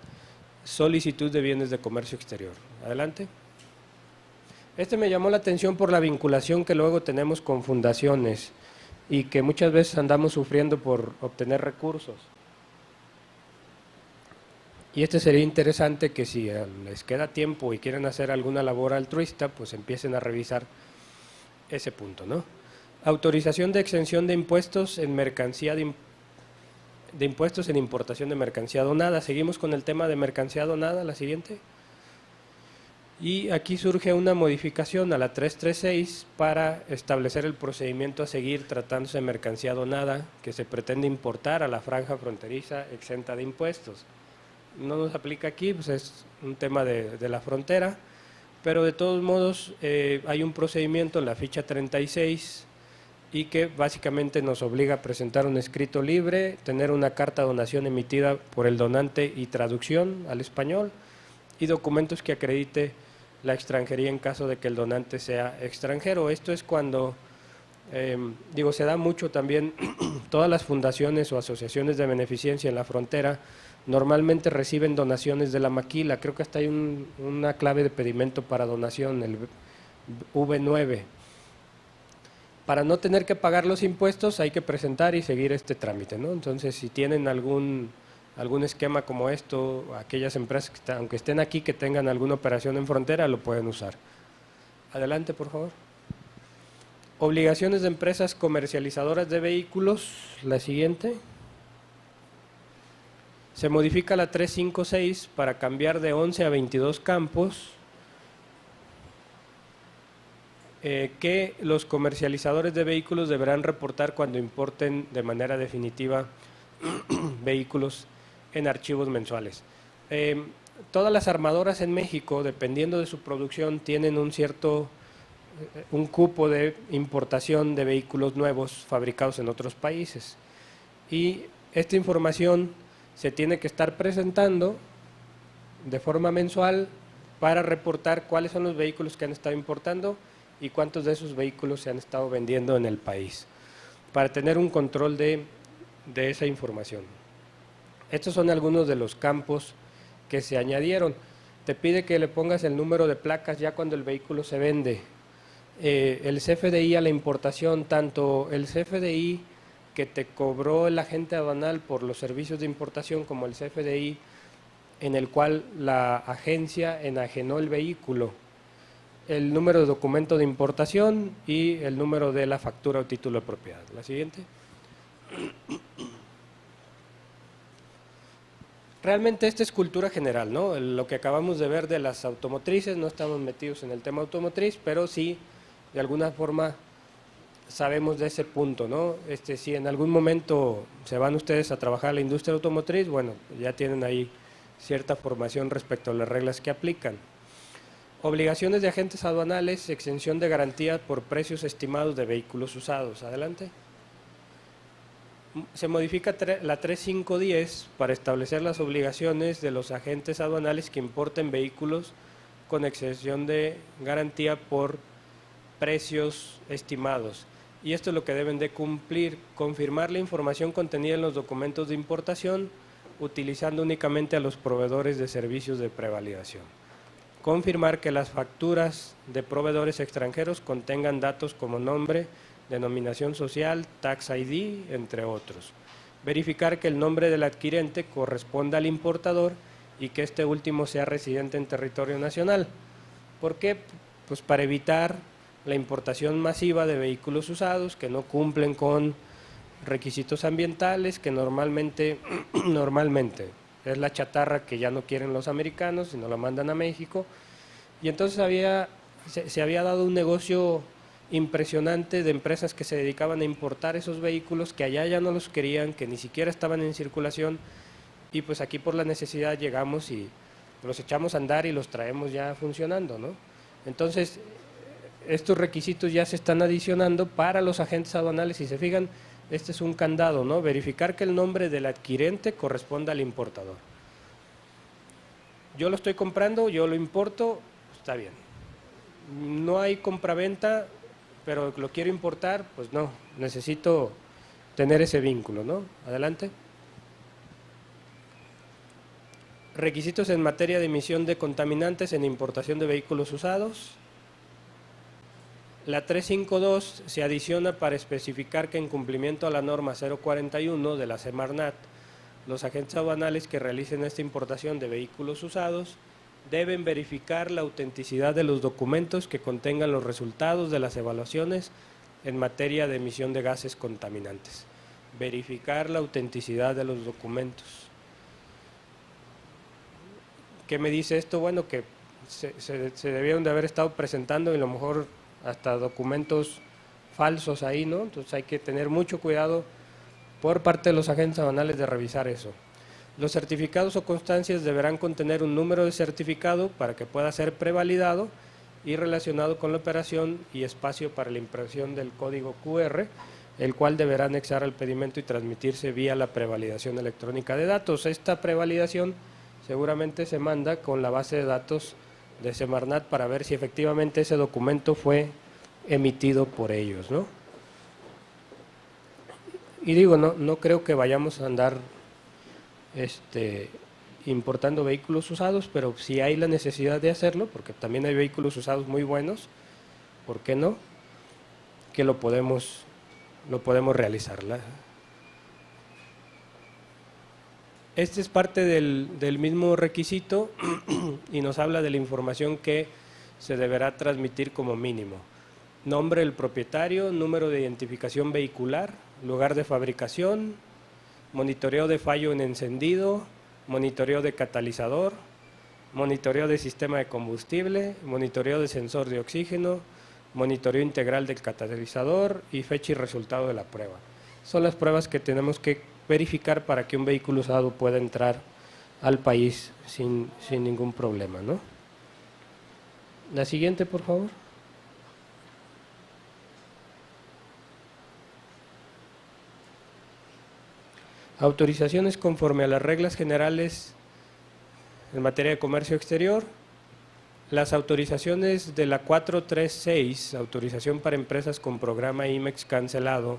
solicitud de bienes de comercio exterior. Adelante. Me llamó la atención por la vinculación que luego tenemos con fundaciones y que muchas veces andamos sufriendo por obtener recursos. Y sería interesante que si les queda tiempo y quieren hacer alguna labor altruista, pues empiecen a revisar ese punto, ¿no? Autorización de exención de impuestos en mercancía de impuestos en importación de mercancía donada. Seguimos con el tema de mercancía donada, la siguiente. Y aquí surge una modificación a la 336 para establecer el procedimiento a seguir tratándose de mercancía donada que se pretende importar a la franja fronteriza exenta de impuestos. No nos aplica aquí, pues es un tema de la frontera, pero de todos modos hay un procedimiento en la ficha 36 y que básicamente nos obliga a presentar un escrito libre, tener una carta de donación emitida por el donante y traducción al español, y documentos que acredite la extranjería en caso de que el donante sea extranjero. Esto es cuando, se da mucho también, todas las fundaciones o asociaciones de beneficencia en la frontera normalmente reciben donaciones de la maquila. Creo que hasta hay una clave de pedimento para donación, el V9. Para no tener que pagar los impuestos hay que presentar y seguir este trámite, ¿no? Entonces, si tienen algún esquema como esto, aquellas empresas que aunque estén aquí, que tengan alguna operación en frontera, lo pueden usar. Adelante, por favor. Obligaciones de empresas comercializadoras de vehículos, la siguiente. Se modifica la 356 para cambiar de 11 a 22 campos que los comercializadores de vehículos deberán reportar cuando importen de manera definitiva vehículos en archivos mensuales. Todas las armadoras en México, dependiendo de su producción, tienen un cupo de importación de vehículos nuevos fabricados en otros países. Y esta información se tiene que estar presentando de forma mensual para reportar cuáles son los vehículos que han estado importando y cuántos de esos vehículos se han estado vendiendo en el país, para tener un control de esa información. Estos son algunos de los campos que se añadieron. Te pide que le pongas el número de placas ya cuando el vehículo se vende. El CFDI a la importación, tanto el CFDI que te cobró el agente aduanal por los servicios de importación como el CFDI en el cual la agencia enajenó el vehículo, el número de documento de importación y el número de la factura o título de propiedad. La siguiente. Realmente esta es cultura general, ¿no? Lo que acabamos de ver de las automotrices, no estamos metidos en el tema automotriz, pero sí, de alguna forma, sabemos de ese punto, ¿no? Si en algún momento se van ustedes a trabajar a la industria automotriz, bueno, ya tienen ahí cierta formación respecto a las reglas que aplican. Obligaciones de agentes aduanales, exención de garantía por precios estimados de vehículos usados. Adelante. Se modifica la 3510 para establecer las obligaciones de los agentes aduanales que importen vehículos con exención de garantía por precios estimados. Y esto es lo que deben de cumplir: confirmar la información contenida en los documentos de importación utilizando únicamente a los proveedores de servicios de prevalidación. Confirmar que las facturas de proveedores extranjeros contengan datos como nombre, denominación social, tax ID, entre otros. Verificar que el nombre del adquirente corresponda al importador y que este último sea residente en territorio nacional. ¿Por qué? Pues para evitar la importación masiva de vehículos usados que no cumplen con requisitos ambientales, que normalmente es la chatarra que ya no quieren los americanos y no la mandan a México. Y entonces se había dado un negocio impresionante de empresas que se dedicaban a importar esos vehículos que allá ya no los querían, que ni siquiera estaban en circulación, y pues aquí por la necesidad llegamos y los echamos a andar y los traemos ya funcionando, ¿no? Entonces, estos requisitos ya se están adicionando para los agentes aduanales. Si se fijan, este es un candado, ¿no? Verificar que el nombre del adquirente corresponda al importador. Yo lo estoy comprando, yo lo importo, está bien. No hay compraventa, pero lo quiero importar, pues no, necesito tener ese vínculo, ¿no? Adelante. Requisitos en materia de emisión de contaminantes en importación de vehículos usados. La 352 se adiciona para especificar que en cumplimiento a la norma 041 de la Semarnat, Los agentes aduanales que realicen esta importación de vehículos usados deben verificar la autenticidad de los documentos que contengan los resultados de las evaluaciones en materia de emisión de gases contaminantes. Verificar la autenticidad de los documentos. ¿Qué me dice esto? Bueno, que se debieron de haber estado presentando y a lo mejor hasta documentos falsos ahí, ¿no? Entonces hay que tener mucho cuidado por parte de los agentes aduanales de revisar eso. Los certificados o constancias deberán contener un número de certificado para que pueda ser prevalidado y relacionado con la operación y espacio para la impresión del código QR, el cual deberá anexar al pedimento y transmitirse vía la prevalidación electrónica de datos. Esta prevalidación seguramente se manda con la base de datos de Semarnat para ver si efectivamente ese documento fue emitido por ellos, ¿no? Y digo, no creo que vayamos a andar importando vehículos usados, pero si hay la necesidad de hacerlo, porque también hay vehículos usados muy buenos, ¿por qué no? Que lo podemos realizar. Este es parte del mismo requisito y nos habla de la información que se deberá transmitir como mínimo. Nombre del propietario, número de identificación vehicular, lugar de fabricación, monitoreo de fallo en encendido, monitoreo de catalizador, monitoreo de sistema de combustible, monitoreo de sensor de oxígeno, monitoreo integral del catalizador y fecha y resultado de la prueba. Son las pruebas que tenemos que verificar para que un vehículo usado pueda entrar al país sin ningún problema, ¿no? La siguiente, por favor. Autorizaciones conforme a las reglas generales en materia de comercio exterior. Las autorizaciones de la 436, autorización para empresas con programa IMEX cancelado,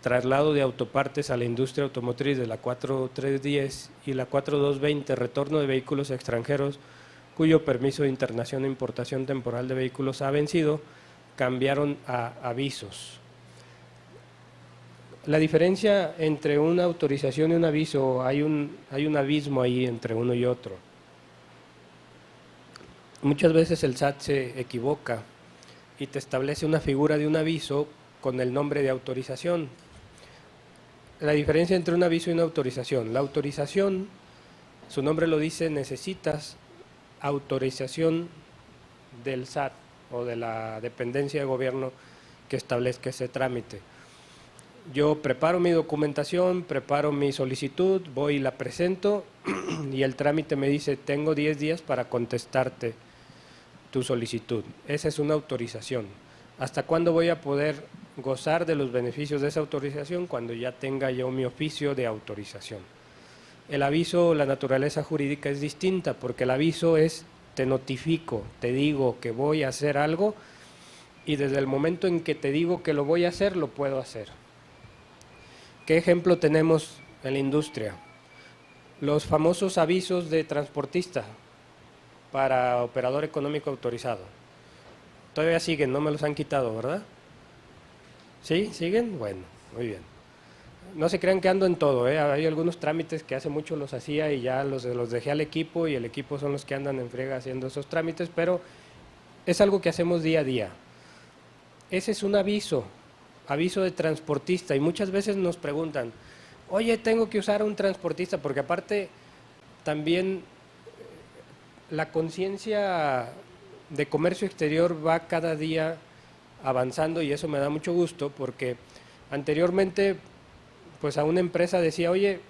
traslado de autopartes a la industria automotriz de la 4310 y la 4220, retorno de vehículos extranjeros cuyo permiso de internación e importación temporal de vehículos ha vencido, cambiaron a avisos. La diferencia entre una autorización y un aviso, hay un abismo ahí entre uno y otro. Muchas veces el SAT se equivoca y te establece una figura de un aviso con el nombre de autorización. La diferencia entre un aviso y una autorización. La autorización, su nombre lo dice, necesitas autorización del SAT o de la dependencia de gobierno que establezca ese trámite. Yo preparo mi documentación, preparo mi solicitud, voy y la presento y el trámite me dice, tengo 10 días para contestarte tu solicitud. Esa es una autorización. ¿Hasta cuándo voy a poder gozar de los beneficios de esa autorización? Cuando ya tenga yo mi oficio de autorización. El aviso, la naturaleza jurídica es distinta, porque el aviso es, te notifico, te digo que voy a hacer algo y desde el momento en que te digo que lo voy a hacer, lo puedo hacer. ¿Qué ejemplo tenemos en la industria? Los famosos avisos de transportista para operador económico autorizado. Todavía siguen, no me los han quitado, ¿verdad? ¿Sí? ¿Siguen? Bueno, muy bien. No se crean que ando en todo, ¿eh? Hay algunos trámites que hace mucho los hacía y ya los dejé al equipo y el equipo son los que andan en friega haciendo esos trámites, pero es algo que hacemos día a día. Ese es un aviso de transportista y muchas veces nos preguntan, oye, tengo que usar un transportista, porque aparte también la conciencia de comercio exterior va cada día avanzando y eso me da mucho gusto porque anteriormente pues a una empresa decía, oye,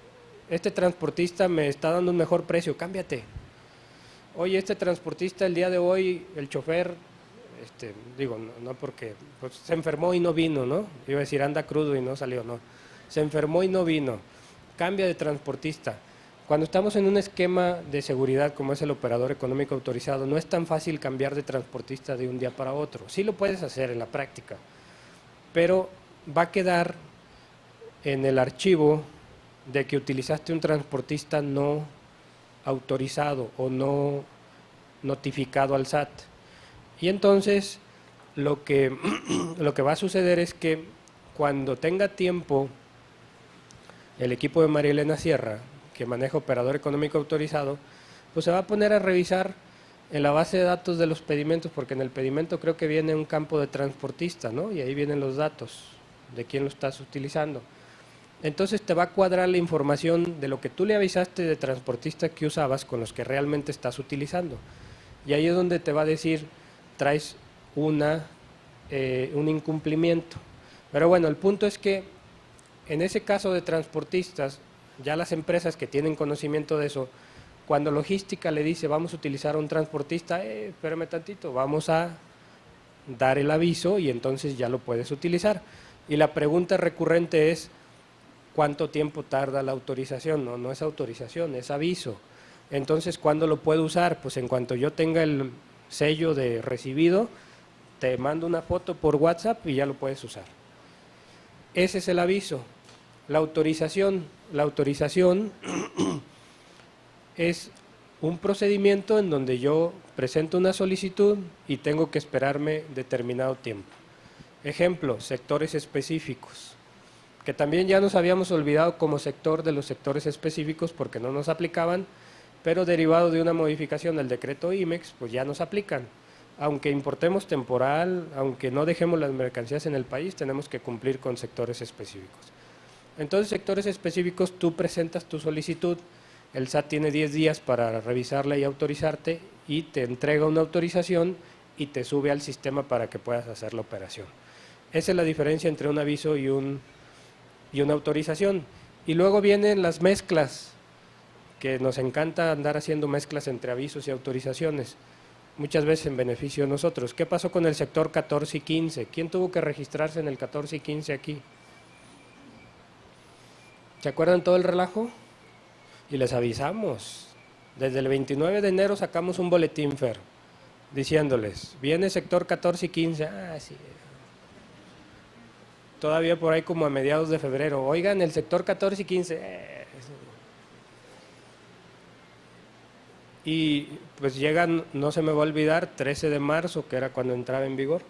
este transportista me está dando un mejor precio, cámbiate. Oye, este transportista el día de hoy, el chofer, no porque pues, se enfermó y no vino, ¿no? Iba a decir anda crudo y no salió, no. Se enfermó y no vino, cambia de transportista. Cuando estamos en un esquema de seguridad como es el operador económico autorizado, no es tan fácil cambiar de transportista de un día para otro. Sí lo puedes hacer en la práctica, pero va a quedar en el archivo de que utilizaste un transportista no autorizado o no notificado al SAT. Y entonces lo que va a suceder es que cuando tenga tiempo el equipo de María Elena Sierra, que maneja operador económico autorizado, pues se va a poner a revisar en la base de datos de los pedimentos, porque en el pedimento creo que viene un campo de transportista, ¿no? Y ahí vienen los datos de quién lo estás utilizando. Entonces te va a cuadrar la información de lo que tú le avisaste de transportista que usabas con los que realmente estás utilizando. Y ahí es donde te va a decir, traes un incumplimiento. Pero bueno, el punto es que en ese caso de transportistas, ya las empresas que tienen conocimiento de eso, cuando logística le dice vamos a utilizar a un transportista, espérame tantito, vamos a dar el aviso y entonces ya lo puedes utilizar. Y la pregunta recurrente es, ¿cuánto tiempo tarda la autorización? No, no es autorización, es aviso. Entonces, ¿cuándo lo puedo usar? Pues en cuanto yo tenga el sello de recibido, te mando una foto por WhatsApp y ya lo puedes usar. Ese es el aviso. La autorización es un procedimiento en donde yo presento una solicitud y tengo que esperarme determinado tiempo. Ejemplo, sectores específicos, que también ya nos habíamos olvidado como sector de los sectores específicos porque no nos aplicaban, pero derivado de una modificación del decreto IMEX, pues ya nos aplican. Aunque importemos temporal, aunque no dejemos las mercancías en el país, tenemos que cumplir con sectores específicos. Entonces, sectores específicos, tú presentas tu solicitud, el SAT tiene 10 días para revisarla y autorizarte y te entrega una autorización y te sube al sistema para que puedas hacer la operación. Esa es la diferencia entre un aviso y una autorización. Y luego vienen las mezclas, que nos encanta andar haciendo mezclas entre avisos y autorizaciones, muchas veces en beneficio de nosotros. ¿Qué pasó con el sector 14 y 15? ¿Quién tuvo que registrarse en el 14 y 15 aquí? ¿Se acuerdan todo el relajo? Y les avisamos. Desde el 29 de enero sacamos un boletín, Fer, diciéndoles, viene sector 14 y 15, sí. Todavía por ahí como a mediados de febrero, oigan, el sector 14 y 15, Y pues llegan, no se me va a olvidar, 13 de marzo, que era cuando entraba en vigor.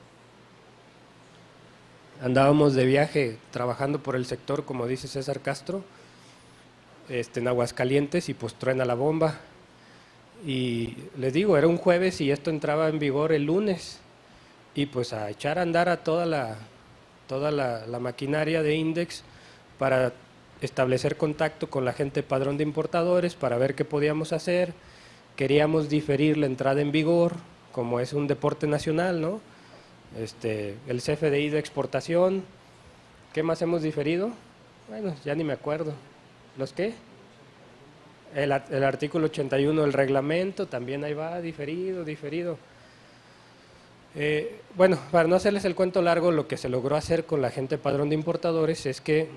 Andábamos de viaje trabajando por el sector, como dice César Castro, en Aguascalientes, y pues truena la bomba. Y les digo, era un jueves y esto entraba en vigor el lunes. Y pues a echar a andar a toda la maquinaria de INDEX para establecer contacto con la gente padrón de importadores para ver qué podíamos hacer. Queríamos diferir la entrada en vigor, como es un deporte nacional, ¿no? El CFDI de exportación. ¿Qué más hemos diferido? Bueno, ya ni me acuerdo. ¿Los qué? El artículo 81 del reglamento, también ahí va, diferido. Bueno, para no hacerles el cuento largo, lo que se logró hacer con la gente padrón de importadores es que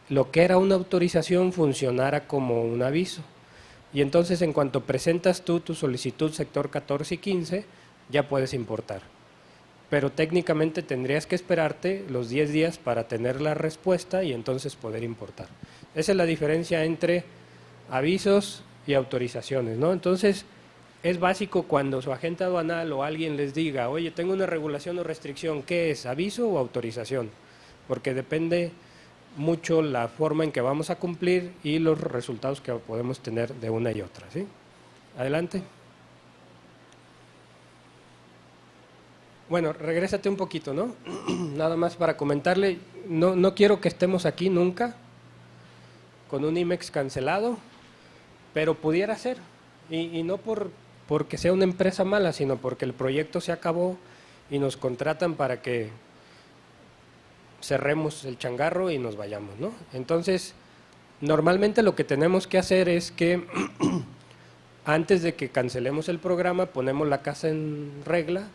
lo que era una autorización funcionara como un aviso. Y entonces, en cuanto presentas tú tu solicitud sector 14 y 15, ya puedes importar. Pero técnicamente tendrías que esperarte los 10 días para tener la respuesta y entonces poder importar. Esa es la diferencia entre avisos y autorizaciones, ¿no? Entonces, es básico cuando su agente aduanal o alguien les diga, oye, tengo una regulación o restricción, ¿qué es? ¿Aviso o autorización? Porque depende mucho la forma en que vamos a cumplir y los resultados que podemos tener de una y otra, ¿sí? Adelante. Bueno, regrésate un poquito, ¿no? Nada más para comentarle, no quiero que estemos aquí nunca con un IMEX cancelado, pero pudiera ser, y no porque sea una empresa mala, sino porque el proyecto se acabó y nos contratan para que cerremos el changarro y nos vayamos, ¿no? Entonces, normalmente lo que tenemos que hacer es que antes de que cancelemos el programa, ponemos la casa en regla,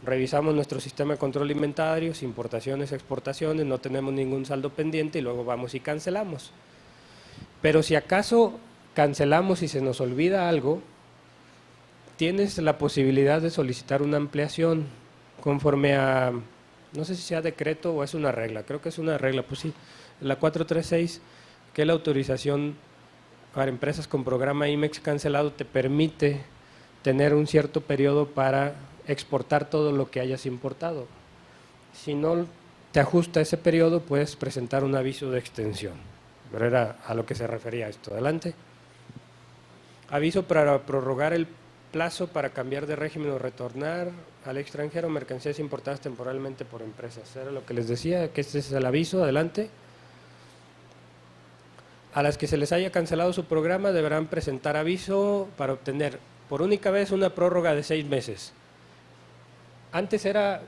revisamos nuestro sistema de control de inventarios, importaciones, exportaciones, no tenemos ningún saldo pendiente y luego vamos y cancelamos. Pero si acaso cancelamos y se nos olvida algo, tienes la posibilidad de solicitar una ampliación conforme a, no sé si sea decreto o es una regla, creo que es una regla, pues sí, la 436, que es la autorización para empresas con programa IMEX cancelado, te permite tener un cierto periodo para exportar todo lo que hayas importado. Si no te ajusta ese periodo, puedes presentar un aviso de extensión. pero era a lo que se refería esto. Adelante. Aviso para prorrogar el plazo para cambiar de régimen o retornar al extranjero mercancías importadas temporalmente por empresas. Era lo que les decía, que este es el aviso. Adelante. A las que se les haya cancelado su programa deberán presentar aviso para obtener por única vez una prórroga de 6 meses. Antes era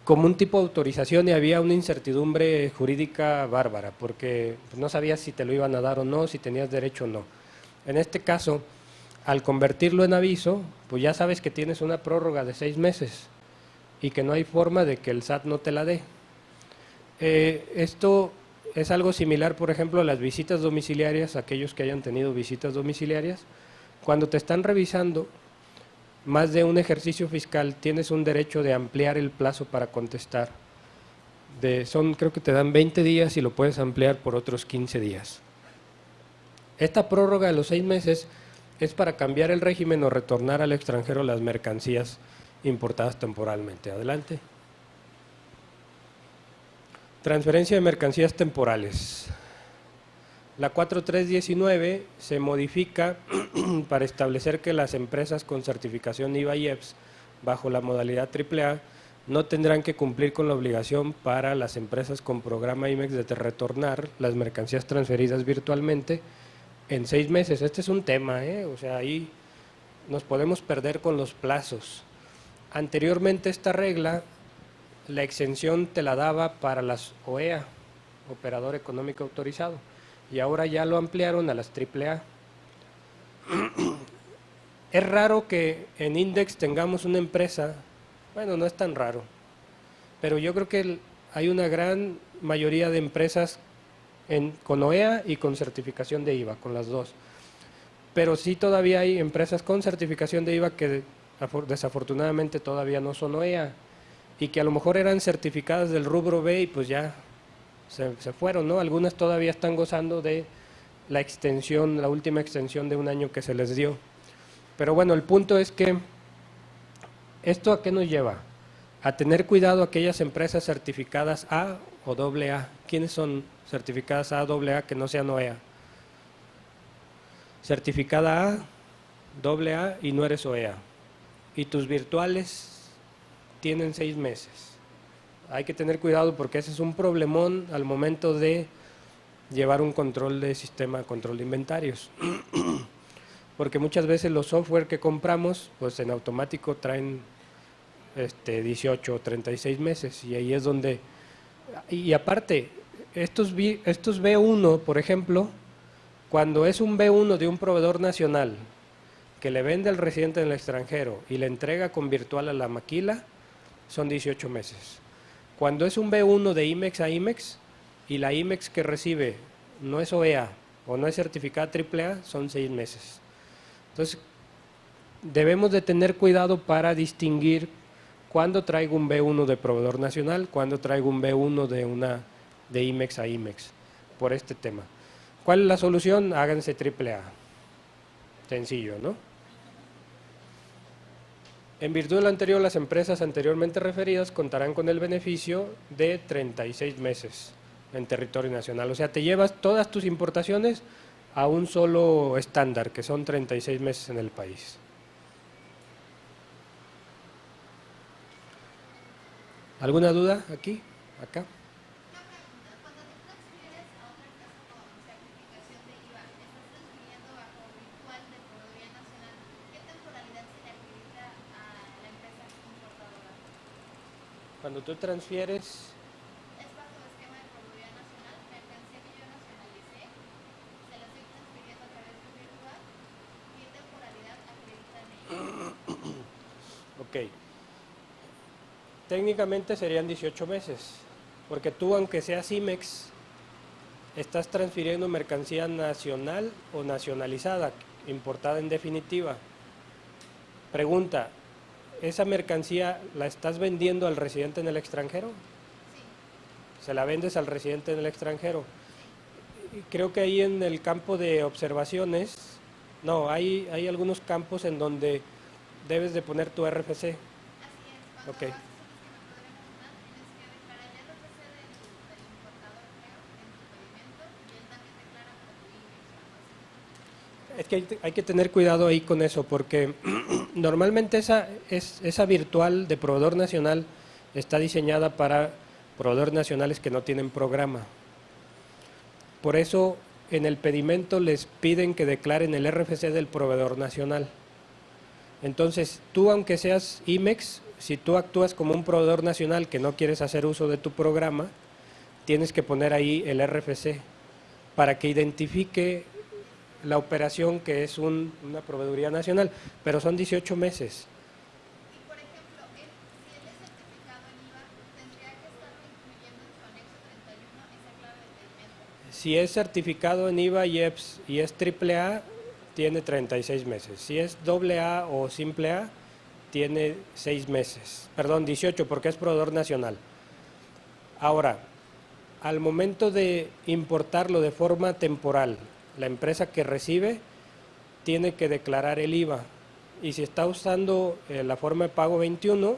como un tipo de autorización y había una incertidumbre jurídica bárbara, porque no sabías si te lo iban a dar o no, si tenías derecho o no. En este caso, al convertirlo en aviso, pues ya sabes que tienes una prórroga de 6 meses y que no hay forma de que el SAT no te la dé. Esto es algo similar, por ejemplo, a las visitas domiciliarias, aquellos que hayan tenido visitas domiciliarias. Cuando te están revisando más de un ejercicio fiscal, tienes un derecho de ampliar el plazo para contestar. Creo que te dan 20 días y lo puedes ampliar por otros 15 días. Esta prórroga de los 6 meses es para cambiar el régimen o retornar al extranjero las mercancías importadas temporalmente. Adelante. Transferencia de mercancías temporales. La 4319 se modifica para establecer que las empresas con certificación IVA y EPS bajo la modalidad AAA no tendrán que cumplir con la obligación para las empresas con programa IMEX de retornar las mercancías transferidas virtualmente en 6 meses. Este es un tema, o sea, ahí nos podemos perder con los plazos. Anteriormente esta regla, la exención te la daba para las OEA, Operador Económico Autorizado, y ahora ya lo ampliaron a las AAA. Es raro que en Index tengamos una empresa, bueno, no es tan raro, pero yo creo que hay una gran mayoría de empresas con OEA y con certificación de IVA, con las dos. Pero sí todavía hay empresas con certificación de IVA que desafortunadamente todavía no son OEA y que a lo mejor eran certificadas del rubro B y pues ya se fueron, ¿no? Algunas todavía están gozando de la extensión, la última extensión de 1 año que se les dio. Pero bueno, el punto es que ¿esto a qué nos lleva? A tener cuidado aquellas empresas certificadas A o AA. ¿Quiénes son certificadas A o AA que no sean OEA? Certificada A, AA y no eres OEA. Y tus virtuales tienen 6 meses. Hay que tener cuidado porque ese es un problemón al momento de llevar un control de sistema, control de inventarios. Porque muchas veces los software que compramos, pues en automático traen 18 o 36 meses y ahí es donde... Y aparte, estos B1, por ejemplo, cuando es un B1 de un proveedor nacional que le vende al residente en el extranjero y le entrega con virtual a la maquila, son 18 meses. Cuando es un B1 de IMEX a IMEX y la IMEX que recibe no es OEA o no es certificada AAA, son 6 meses. Entonces, debemos de tener cuidado para distinguir cuándo traigo un B1 de proveedor nacional, cuándo traigo un B1 de IMEX a IMEX, por este tema. ¿Cuál es la solución? Háganse AAA. Sencillo, ¿no? En virtud de lo anterior, las empresas anteriormente referidas contarán con el beneficio de 36 meses en territorio nacional. O sea, te llevas todas tus importaciones a un solo estándar, que son 36 meses en el país. ¿Alguna duda aquí? ¿Acá? Cuando tú transfieres... Es bajo el esquema de proveeduría nacional, mercancía que yo nacionalicé, se la estoy transfiriendo a través de virtual, ¿qué temporalidad acreditan ellos? Ok. Técnicamente serían 18 meses, porque tú, aunque seas IMEX, estás transfiriendo mercancía nacional o nacionalizada, importada en definitiva. Pregunta, ¿esa mercancía la estás vendiendo al residente en el extranjero? Sí. ¿Se la vendes al residente en el extranjero? Y creo que ahí en el campo de observaciones, no, hay algunos campos en donde debes de poner tu RFC. Así es. Cuando Ok. haces un esquema de proveeduría nacional, tienes que declarar el RFC del importador, creo, en tu pedimento, y él también te Es que hay que tener cuidado ahí con eso, porque normalmente esa virtual de proveedor nacional está diseñada para proveedores nacionales que no tienen programa. Por eso en el pedimento les piden que declaren el RFC del proveedor nacional. Entonces, tú aunque seas IMEX, si tú actúas como un proveedor nacional que no quieres hacer uso de tu programa, tienes que poner ahí el RFC para que identifique la operación que es una proveeduría nacional, pero son 18 meses. Y por ejemplo, si él es certificado en IVA, tendría que estarlo incluyendo en su anexo 31, esa clave de pedimento. Si es certificado en IVA y EPS y es AAA, tiene 36 meses. Si es AA o simple A, tiene 6 meses. Perdón, 18 porque es proveedor nacional. Ahora, al momento de importarlo de forma temporal, la empresa que recibe tiene que declarar el IVA. Y si está usando la forma de pago 21,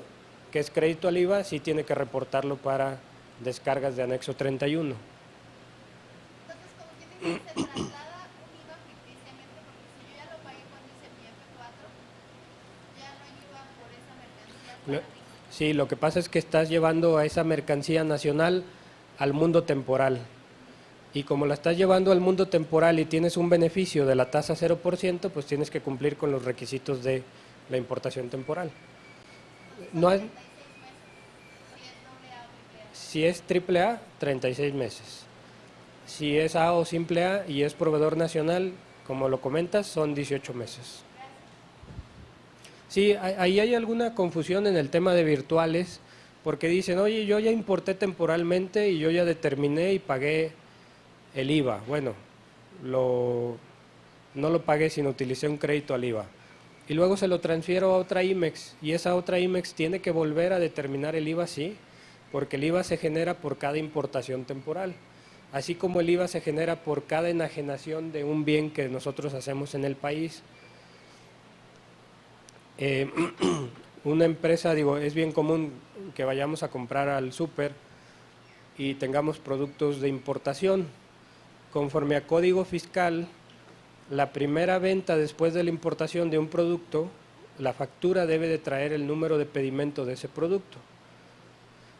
que es crédito al IVA, sí tiene que reportarlo para descargas de anexo 31. Entonces, como quien dice, se traslada un IVA ficticiamente, porque si yo ya lo pagué cuando hice mi F4, ya no hay IVA por esa mercancía para mí. Sí, lo que pasa es que estás llevando a esa mercancía nacional al mundo temporal. Y como la estás llevando al mundo temporal y tienes un beneficio de la tasa 0%, pues tienes que cumplir con los requisitos de la importación temporal. No es, 36 meses, si es AAA, 36 meses. Si es A o simple A y es proveedor nacional, como lo comentas, son 18 meses. Sí, ahí hay alguna confusión en el tema de virtuales, porque dicen, oye, yo ya importé temporalmente y yo ya determiné y pagué el IVA. Bueno, no lo pagué, sino utilicé un crédito al IVA. Y luego se lo transfiero a otra IMEX, y esa otra IMEX tiene que volver a determinar el IVA, sí, porque el IVA se genera por cada importación temporal, así como el IVA se genera por cada enajenación de un bien que nosotros hacemos en el país. Una empresa, es bien común que vayamos a comprar al súper y tengamos productos de importación. Conforme a código fiscal, la primera venta después de la importación de un producto, la factura debe de traer el número de pedimento de ese producto.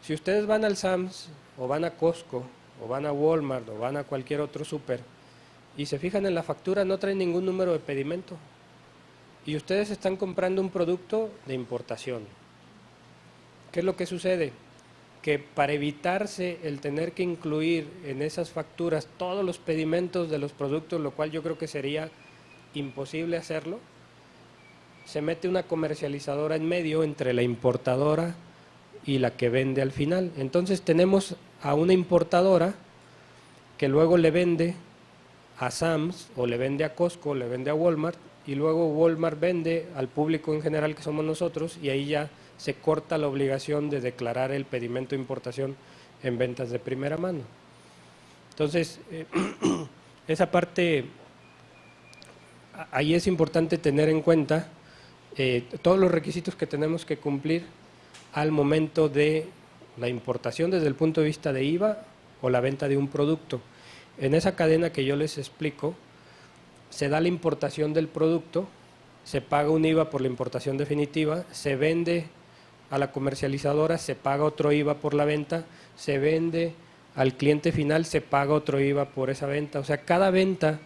Si ustedes van al Sam's o van a Costco o van a Walmart o van a cualquier otro súper y se fijan en la factura, no trae ningún número de pedimento. Y ustedes están comprando un producto de importación. ¿Qué es lo que sucede? Que para evitarse el tener que incluir en esas facturas todos los pedimentos de los productos, lo cual yo creo que sería imposible hacerlo, se mete una comercializadora en medio entre la importadora y la que vende al final. Entonces tenemos a una importadora que luego le vende a Sam's o le vende a Costco o le vende a Walmart, y luego Walmart vende al público en general que somos nosotros, y ahí ya se corta la obligación de declarar el pedimento de importación en ventas de primera mano. Entonces, esa parte, ahí es importante tener en cuenta todos los requisitos que tenemos que cumplir al momento de la importación desde el punto de vista de IVA o la venta de un producto. En esa cadena que yo les explico, se da la importación del producto, se paga un IVA por la importación definitiva, se vende a la comercializadora, se paga otro IVA por la venta, se vende al cliente final, se paga otro IVA por esa venta. O sea, cada venta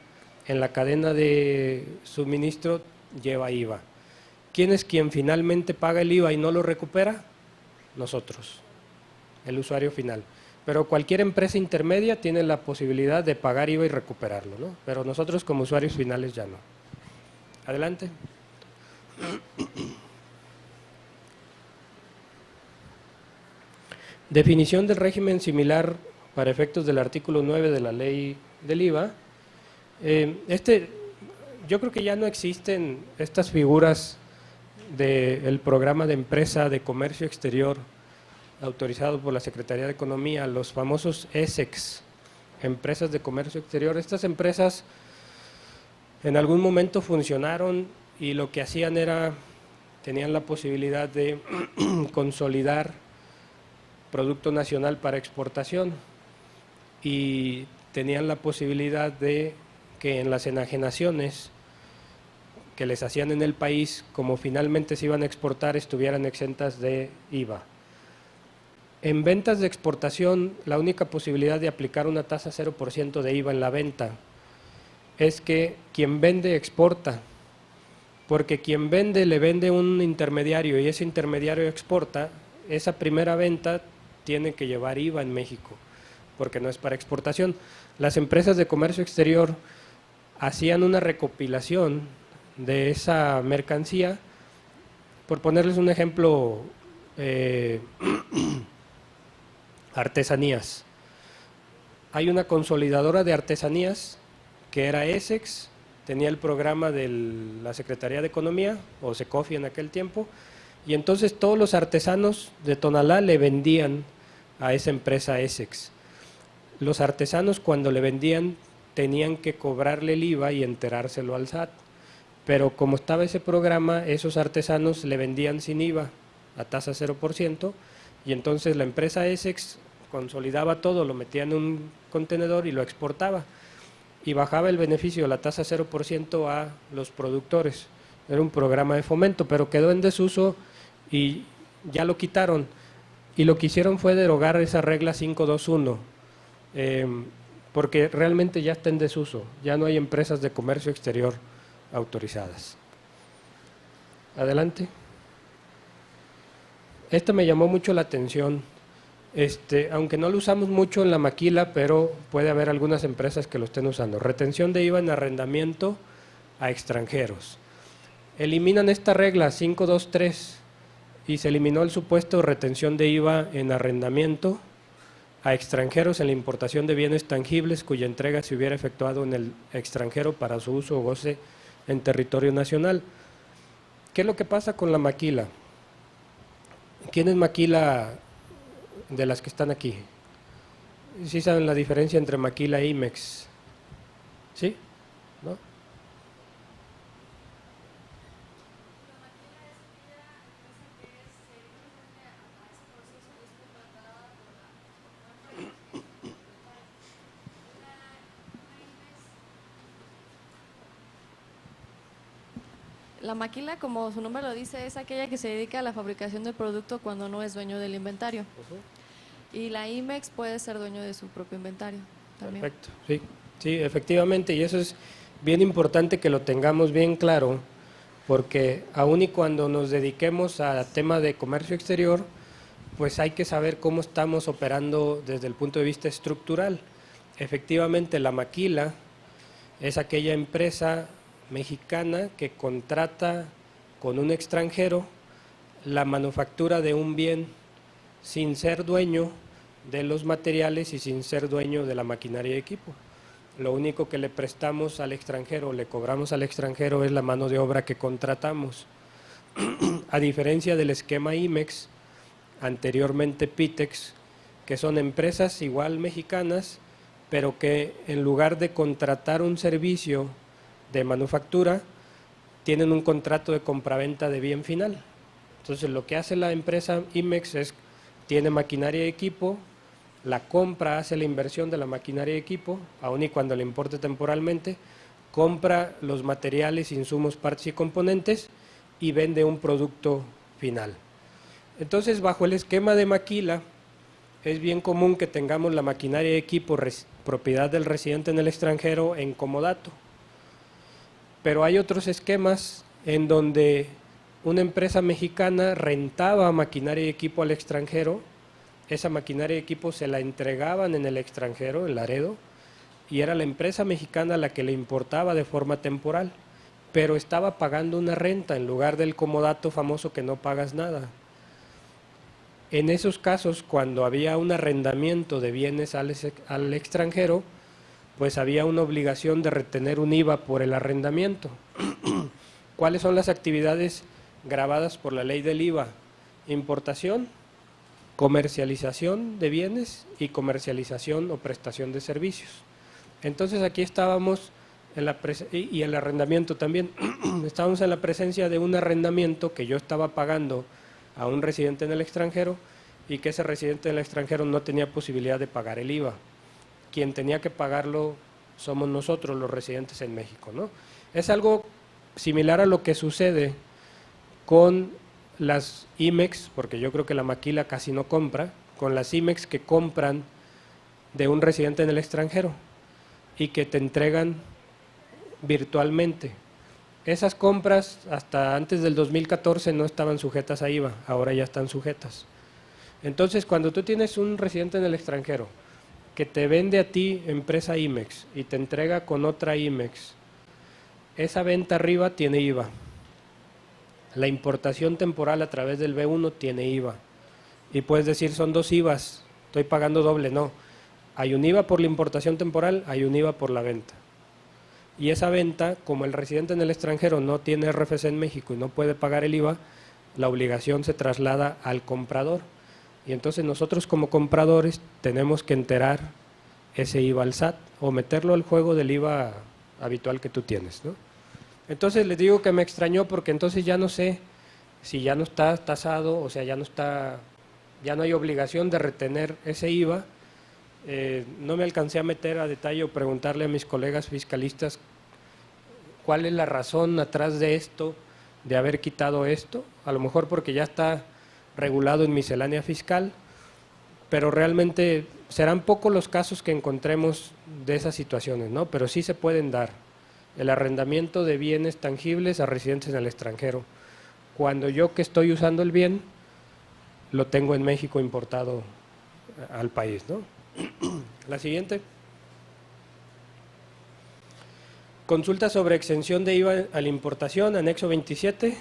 en la cadena de suministro lleva IVA. ¿Quién es quien finalmente paga el IVA y no lo recupera? Nosotros, el usuario final. Pero cualquier empresa intermedia tiene la posibilidad de pagar IVA y recuperarlo, ¿no? Pero nosotros como usuarios finales ya no. Adelante. Definición del régimen similar para efectos del artículo 9 de la ley del IVA. Yo creo que ya no existen estas figuras del programa de empresa de comercio exterior autorizado por la Secretaría de Economía, los famosos ESEX, empresas de comercio exterior. Estas empresas en algún momento funcionaron y lo que hacían era, tenían la posibilidad de consolidar producto nacional para exportación y tenían la posibilidad de que en las enajenaciones que les hacían en el país, como finalmente se iban a exportar, estuvieran exentas de IVA. En ventas de exportación, la única posibilidad de aplicar una tasa 0% de IVA en la venta es que quien vende exporta, porque quien vende le vende un intermediario y ese intermediario exporta, esa primera venta tiene que llevar IVA en México, porque no es para exportación. Las empresas de comercio exterior hacían una recopilación de esa mercancía, por ponerles un ejemplo, artesanías. Hay una consolidadora de artesanías que era Essex, tenía el programa de la Secretaría de Economía, o Secofi en aquel tiempo, y entonces todos los artesanos de Tonalá le vendían a esa empresa Essex. Los artesanos cuando le vendían tenían que cobrarle el IVA y enterárselo al SAT, pero como estaba ese programa, esos artesanos le vendían sin IVA a tasa 0%, y entonces la empresa Essex consolidaba todo, lo metía en un contenedor y lo exportaba, y bajaba el beneficio, la tasa 0% a los productores. Era un programa de fomento, pero quedó en desuso y ya lo quitaron. Y lo que hicieron fue derogar esa regla 521, porque realmente ya está en desuso, ya no hay empresas de comercio exterior autorizadas. Adelante. Esta me llamó mucho la atención. Aunque no lo usamos mucho en la maquila, pero puede haber algunas empresas que lo estén usando. Retención de IVA en arrendamiento a extranjeros. Eliminan esta regla 523 y se eliminó el supuesto de retención de IVA en arrendamiento a extranjeros en la importación de bienes tangibles cuya entrega se hubiera efectuado en el extranjero para su uso o goce en territorio nacional. ¿Qué es lo que pasa con la maquila? ¿Quién es maquila de las que están aquí? ¿Sí saben la diferencia entre maquila e IMEX? ¿Sí? ¿No? La maquila, como su nombre lo dice, es aquella que se dedica a la fabricación del producto cuando no es dueño del inventario. Y la IMEX puede ser dueño de su propio inventario también. Perfecto, sí, sí, efectivamente, y eso es bien importante que lo tengamos bien claro, porque aun y cuando nos dediquemos al tema de comercio exterior, pues hay que saber cómo estamos operando desde el punto de vista estructural. Efectivamente, la maquila es aquella empresa mexicana que contrata con un extranjero la manufactura de un bien sin ser dueño de los materiales y sin ser dueño de la maquinaria y equipo. Lo único que le prestamos al extranjero, le cobramos al extranjero es la mano de obra que contratamos. A diferencia del esquema IMEX, anteriormente PITEX, que son empresas igual mexicanas, pero que en lugar de contratar un servicio de manufactura, tienen un contrato de compraventa de bien final. Entonces lo que hace la empresa IMEX es, tiene maquinaria y equipo, la compra, hace la inversión de la maquinaria y equipo, aun y cuando le importe temporalmente, compra los materiales, insumos, partes y componentes y vende un producto final. Entonces, bajo el esquema de maquila, es bien común que tengamos la maquinaria y equipo propiedad del residente en el extranjero en comodato. Pero hay otros esquemas en donde una empresa mexicana rentaba maquinaria y equipo al extranjero, esa maquinaria y equipo se la entregaban en el extranjero, en Laredo, y era la empresa mexicana la que le importaba de forma temporal, pero estaba pagando una renta en lugar del comodato famoso que no pagas nada. En esos casos, cuando había un arrendamiento de bienes al extranjero, pues había una obligación de retener un IVA por el arrendamiento. ¿Cuáles son las actividades gravadas por la ley del IVA? Importación, comercialización de bienes y comercialización o prestación de servicios. Entonces aquí estábamos, y el arrendamiento también, estábamos en la presencia de un arrendamiento que yo estaba pagando a un residente en el extranjero y que ese residente en el extranjero no tenía posibilidad de pagar el IVA. Quien tenía que pagarlo somos nosotros, los residentes en México, ¿no? Es algo similar a lo que sucede con las IMEX, porque yo creo que la maquila casi no compra, con las IMEX que compran de un residente en el extranjero y que te entregan virtualmente. Esas compras hasta antes del 2014 no estaban sujetas a IVA, ahora ya están sujetas. Entonces, cuando tú tienes un residente en el extranjero que te vende a ti empresa IMEX y te entrega con otra IMEX, esa venta arriba tiene IVA. La importación temporal a través del B1 tiene IVA. Y puedes decir, son dos IVAs, estoy pagando doble. No, hay un IVA por la importación temporal, hay un IVA por la venta. Y esa venta, como el residente en el extranjero no tiene RFC en México y no puede pagar el IVA, la obligación se traslada al comprador. Y entonces nosotros como compradores tenemos que enterar ese IVA al SAT o meterlo al juego del IVA habitual que tú tienes, ¿no? Entonces les digo que me extrañó porque entonces ya no sé si ya no está tasado, o sea, ya no hay obligación de retener ese IVA. No me alcancé a meter a detalle o preguntarle a mis colegas fiscalistas cuál es la razón atrás de esto, de haber quitado esto, a lo mejor porque ya está regulado en miscelánea fiscal, pero realmente serán pocos los casos que encontremos de esas situaciones, ¿no? Pero sí se pueden dar. El arrendamiento de bienes tangibles a residentes en el extranjero. Cuando yo que estoy usando el bien, lo tengo en México importado al país, ¿no? La siguiente. Consulta sobre exención de IVA a la importación, anexo 27.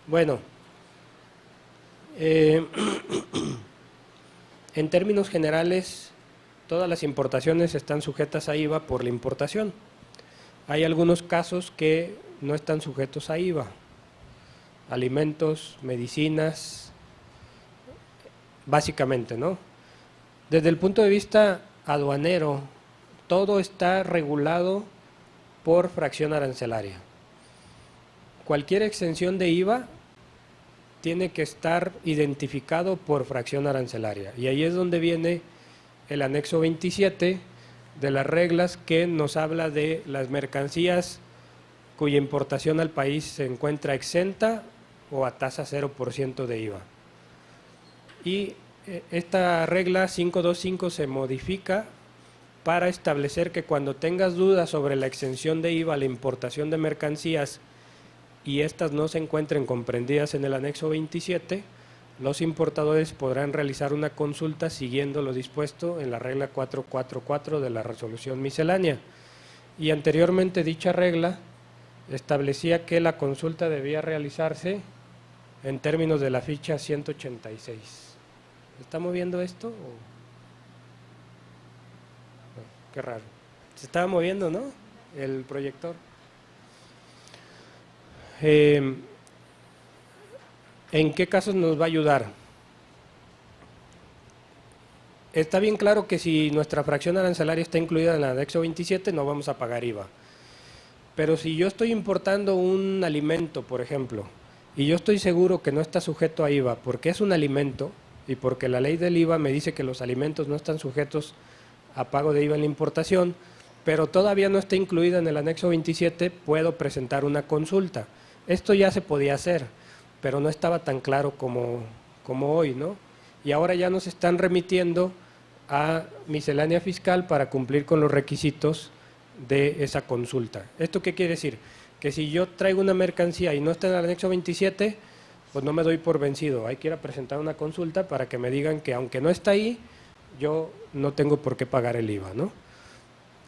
Bueno, en términos generales, todas las importaciones están sujetas a IVA por la importación. Hay algunos casos que no están sujetos a IVA. Alimentos, medicinas, básicamente, ¿no? Desde el punto de vista aduanero, todo está regulado por fracción arancelaria. Cualquier exención de IVA tiene que estar identificado por fracción arancelaria. Y ahí es donde viene el anexo 27 de las reglas que nos habla de las mercancías cuya importación al país se encuentra exenta o a tasa 0% de IVA. Y esta regla 525 se modifica para establecer que cuando tengas dudas sobre la exención de IVA a la importación de mercancías y estas no se encuentren comprendidas en el anexo 27, los importadores podrán realizar una consulta siguiendo lo dispuesto en la regla 444 de la resolución miscelánea. Y anteriormente dicha regla establecía que la consulta debía realizarse en términos de la ficha 186. ¿Está moviendo esto? Qué raro. Se estaba moviendo, ¿no? El proyector. ¿En qué casos nos va a ayudar? Está bien claro que si nuestra fracción arancelaria está incluida en el anexo 27 no vamos a pagar IVA. Pero si yo estoy importando un alimento, por ejemplo, y yo estoy seguro que no está sujeto a IVA porque es un alimento y porque la ley del IVA me dice que los alimentos no están sujetos a pago de IVA en la importación, pero todavía no está incluida en el anexo 27, puedo presentar una consulta. Esto ya se podía hacer, pero no estaba tan claro como hoy, ¿no? Y ahora ya nos están remitiendo a miscelánea fiscal para cumplir con los requisitos de esa consulta. ¿Esto qué quiere decir? Que si yo traigo una mercancía y no está en el anexo 27, pues no me doy por vencido. Hay que ir a presentar una consulta para que me digan que aunque no está ahí, yo no tengo por qué pagar el IVA, ¿no?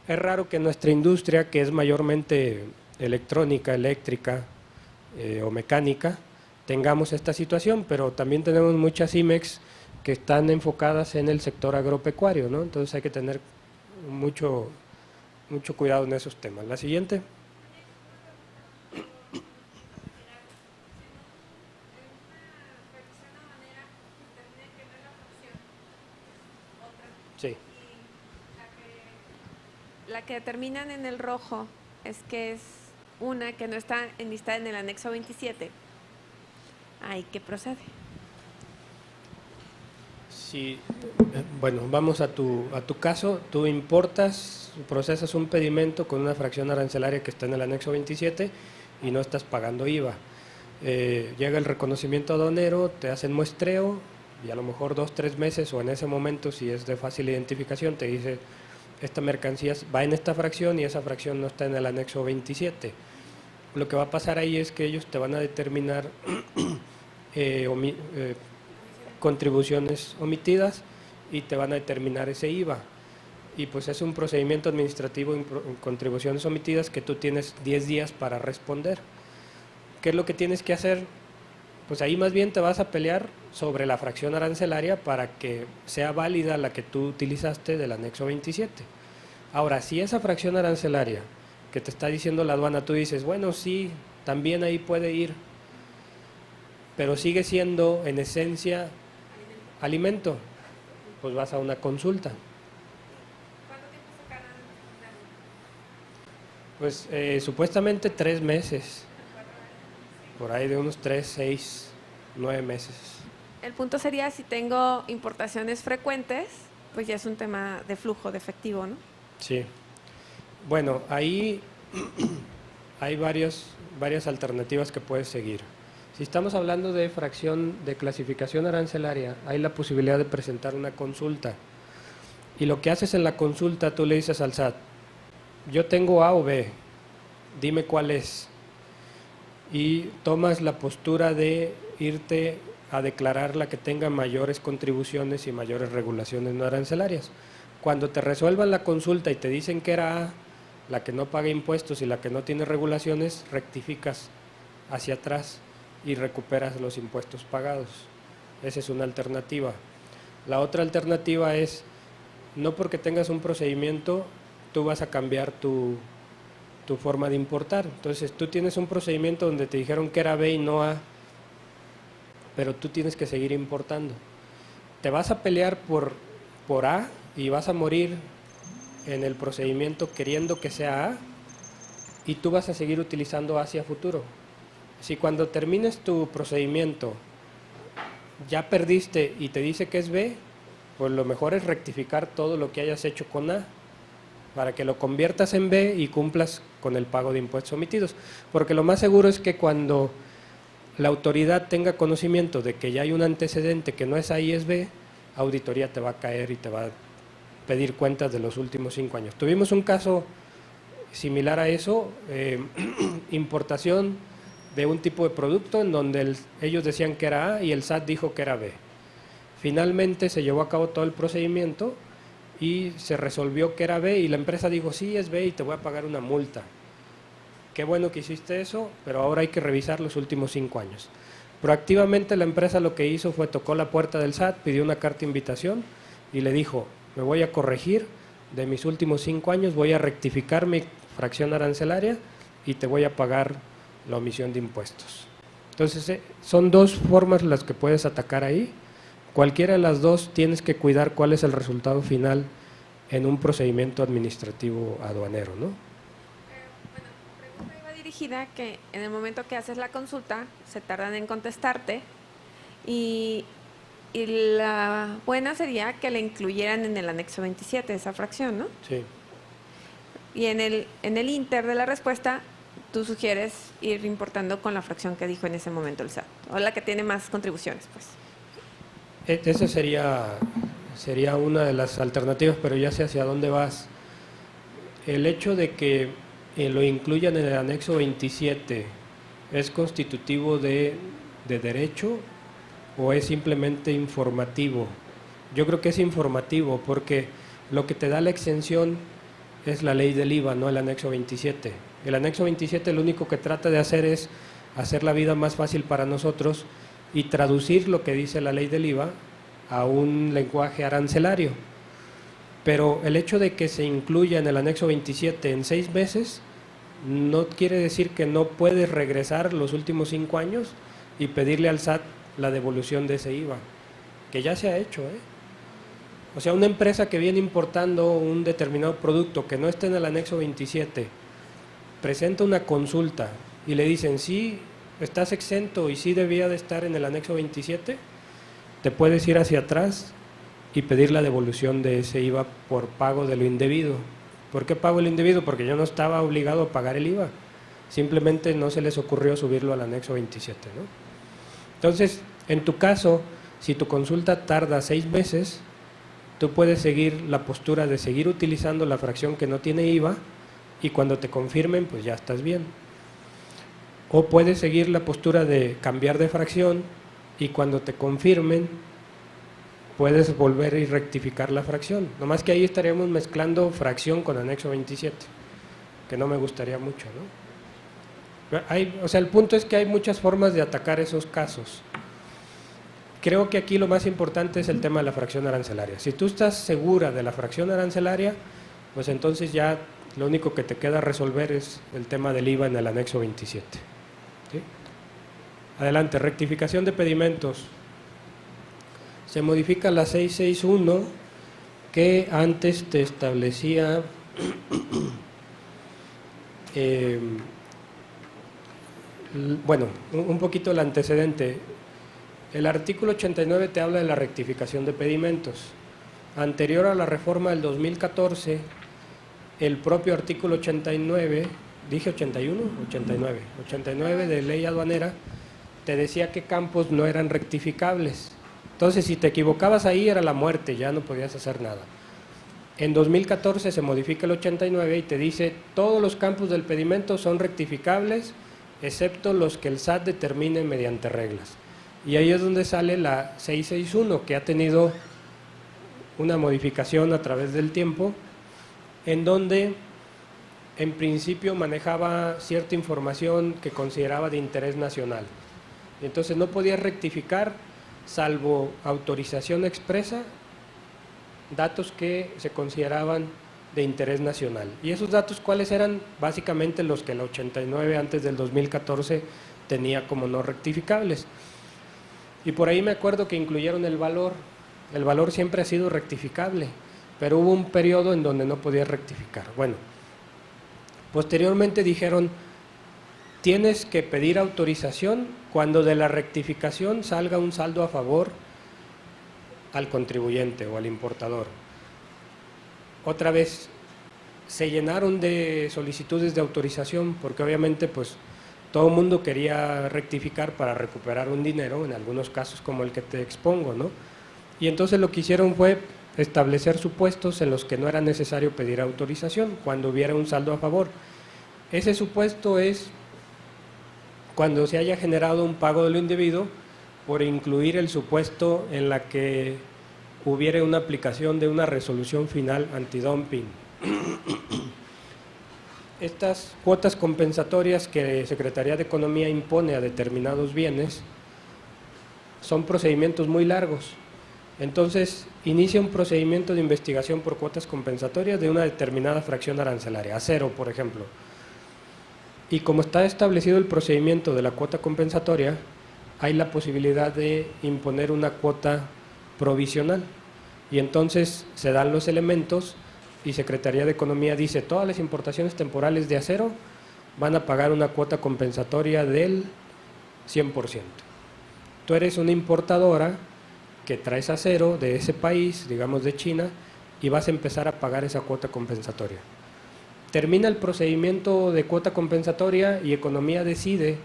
Es raro que nuestra industria, que es mayormente electrónica, eléctrica o mecánica, tengamos esta situación, pero también tenemos muchas IMEX que están enfocadas en el sector agropecuario, ¿no? Entonces hay que tener mucho cuidado en esos temas. La siguiente. Sí. La que determinan en el rojo es que es una que no está enlistada en el anexo 27. Ahí que procede. Sí, bueno, vamos a tu caso. Tú importas, procesas un pedimento con una fracción arancelaria que está en el anexo 27 y no estás pagando IVA. Llega el reconocimiento aduanero, te hacen muestreo y a lo mejor 2-3 meses o en ese momento, si es de fácil identificación, te dice esta mercancía va en esta fracción y esa fracción no está en el anexo 27. Lo que va a pasar ahí es que ellos te van a determinar contribuciones omitidas y te van a determinar ese IVA. Y pues es un procedimiento administrativo en contribuciones omitidas que tú tienes 10 días para responder. ¿Qué es lo que tienes que hacer? Pues ahí más bien te vas a pelear sobre la fracción arancelaria para que sea válida la que tú utilizaste del anexo 27. Ahora, si esa fracción arancelaria que te está diciendo la aduana, tú dices, bueno, sí, también ahí puede ir, pero sigue siendo en esencia alimento, pues vas a una consulta. ¿Cuánto tiempo se tardan en Pues supuestamente 3 meses, por ahí de unos 3, 6, 9 meses. El punto sería si tengo importaciones frecuentes, pues ya es un tema de flujo de efectivo, ¿no? Sí. Bueno, ahí hay varias alternativas que puedes seguir. Si estamos hablando de fracción de clasificación arancelaria, hay la posibilidad de presentar una consulta. Y lo que haces en la consulta, tú le dices al SAT, yo tengo A o B, dime cuál es. Y tomas la postura de irte a declarar la que tenga mayores contribuciones y mayores regulaciones no arancelarias. Cuando te resuelvan la consulta y te dicen que era A, la que no paga impuestos y la que no tiene regulaciones, rectificas hacia atrás y recuperas los impuestos pagados. Esa es una alternativa. La otra alternativa es, no porque tengas un procedimiento, tú vas a cambiar tu forma de importar. Entonces, tú tienes un procedimiento donde te dijeron que era B y no A, pero tú tienes que seguir importando. Te vas a pelear por A y vas a morir en el procedimiento queriendo que sea A y tú vas a seguir utilizando A hacia futuro. Si cuando termines tu procedimiento ya perdiste y te dice que es B, pues lo mejor es rectificar todo lo que hayas hecho con A para que lo conviertas en B y cumplas con el pago de impuestos omitidos. Porque lo más seguro es que cuando la autoridad tenga conocimiento de que ya hay un antecedente que no es A y es B, auditoría te va a caer y te va a pedir cuentas de los últimos 5 años. Tuvimos un caso similar a eso, importación de un tipo de producto en donde ellos decían que era A y el SAT dijo que era B. Finalmente se llevó a cabo todo el procedimiento y se resolvió que era B y la empresa dijo, sí, es B y te voy a pagar una multa. Qué bueno que hiciste eso, pero ahora hay que revisar los últimos 5 años. Proactivamente la empresa lo que hizo fue tocó la puerta del SAT, pidió una carta de invitación y le dijo, me voy a corregir de mis últimos 5 años, voy a rectificar mi fracción arancelaria y te voy a pagar la omisión de impuestos. Entonces, son 2 formas las que puedes atacar ahí. Cualquiera de las 2 tienes que cuidar cuál es el resultado final en un procedimiento administrativo aduanero, ¿no? Bueno, pregunta iba dirigida que en el momento que haces la consulta se tardan en contestarte y la buena sería que le incluyeran en el anexo 27 esa fracción, ¿no? Sí. Y en el inter de la respuesta tú sugieres ir importando con la fracción que dijo en ese momento el SAT, o la que tiene más contribuciones, pues. Esa sería una de las alternativas, pero ya sé hacia dónde vas. El hecho de que lo incluyan en el anexo 27, ¿es constitutivo de derecho o es simplemente informativo? Yo creo que es informativo porque lo que te da la exención es la ley del IVA, no el anexo 27. El anexo 27 lo único que trata de hacer es hacer la vida más fácil para nosotros y traducir lo que dice la ley del IVA a un lenguaje arancelario. Pero el hecho de que se incluya en el anexo 27 en 6 meses no quiere decir que no puedes regresar los últimos 5 años y pedirle al SAT la devolución de ese IVA, que ya se ha hecho, ¿eh? O sea, una empresa que viene importando un determinado producto que no está en el anexo 27, presenta una consulta y le dicen, sí, estás exento y sí debía de estar en el anexo 27, te puedes ir hacia atrás y pedir la devolución de ese IVA por pago de lo indebido. ¿Por qué pago el indebido? Porque yo no estaba obligado a pagar el IVA, simplemente no se les ocurrió subirlo al anexo 27, ¿no? Entonces, en tu caso, si tu consulta tarda 6 meses, tú puedes seguir la postura de seguir utilizando la fracción que no tiene IVA y cuando te confirmen, pues ya estás bien. O puedes seguir la postura de cambiar de fracción y cuando te confirmen, puedes volver y rectificar la fracción. Nomás que ahí estaríamos mezclando fracción con anexo 27, que no me gustaría mucho, ¿no? O sea, el punto es que hay muchas formas de atacar esos casos. Creo que aquí lo más importante es el tema de la fracción arancelaria. Si tú estás segura de la fracción arancelaria, pues entonces ya lo único que te queda resolver es el tema del IVA en el anexo 27. ¿Sí? Adelante, rectificación de pedimentos. Se modifica la 661 que antes te establecía bueno, un poquito el antecedente. El artículo 89 te habla de la rectificación de pedimentos. Anterior a la reforma del 2014, el propio artículo 89, dije 81, 89 de ley aduanera, te decía que campos no eran rectificables. Entonces, si te equivocabas ahí era la muerte, ya no podías hacer nada. En 2014 se modifica el 89 y te dice todos los campos del pedimento son rectificables, excepto los que el SAT determine mediante reglas. Y ahí es donde sale la 661, que ha tenido una modificación a través del tiempo, en donde en principio manejaba cierta información que consideraba de interés nacional. Entonces no podía rectificar, salvo autorización expresa, datos que se consideraban de interés nacional. ¿Y esos datos cuáles eran? Básicamente los que la 89 antes del 2014 tenía como no rectificables. Y por ahí me acuerdo que incluyeron el valor. El valor siempre ha sido rectificable, pero hubo un periodo en donde no podía rectificar. Bueno, posteriormente dijeron, tienes que pedir autorización cuando de la rectificación salga un saldo a favor al contribuyente o al importador. Otra vez, se llenaron de solicitudes de autorización porque obviamente pues todo el mundo quería rectificar para recuperar un dinero, en algunos casos como el que te expongo, ¿no? Y entonces lo que hicieron fue establecer supuestos en los que no era necesario pedir autorización cuando hubiera un saldo a favor. Ese supuesto es cuando se haya generado un pago de lo indebido por incluir el supuesto en la que hubiera una aplicación de una resolución final antidumping. Estas cuotas compensatorias que Secretaría de Economía impone a determinados bienes son procedimientos muy largos. Entonces, inicia un procedimiento de investigación por cuotas compensatorias de una determinada fracción arancelaria, acero, por ejemplo. Y como está establecido el procedimiento de la cuota compensatoria, hay la posibilidad de imponer una cuota provisional. Y entonces se dan los elementos y Secretaría de Economía dice, todas las importaciones temporales de acero van a pagar una cuota compensatoria del 100%. Tú eres una importadora que traes acero de ese país, digamos de China, y vas a empezar a pagar esa cuota compensatoria. Termina el procedimiento de cuota compensatoria y Economía decide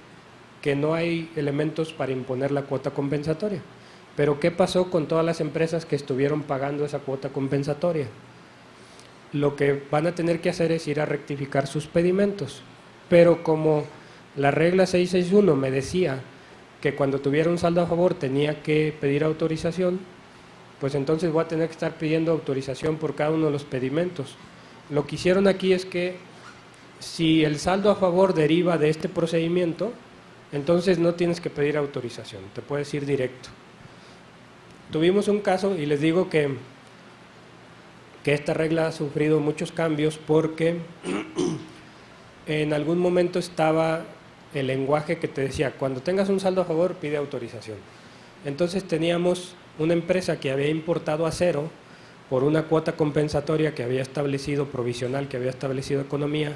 que no hay elementos para imponer la cuota compensatoria. Pero ¿qué pasó con todas las empresas que estuvieron pagando esa cuota compensatoria? Lo que van a tener que hacer es ir a rectificar sus pedimentos. Pero como la regla 661 me decía que cuando tuviera un saldo a favor tenía que pedir autorización, pues entonces voy a tener que estar pidiendo autorización por cada uno de los pedimentos. Lo que hicieron aquí es que si el saldo a favor deriva de este procedimiento, entonces no tienes que pedir autorización, te puedes ir directo. Tuvimos un caso y les digo que esta regla ha sufrido muchos cambios porque en algún momento estaba el lenguaje que te decía, cuando tengas un saldo a favor pide autorización. Entonces teníamos una empresa que había importado acero por una cuota compensatoria que había establecido, provisional que había establecido Economía,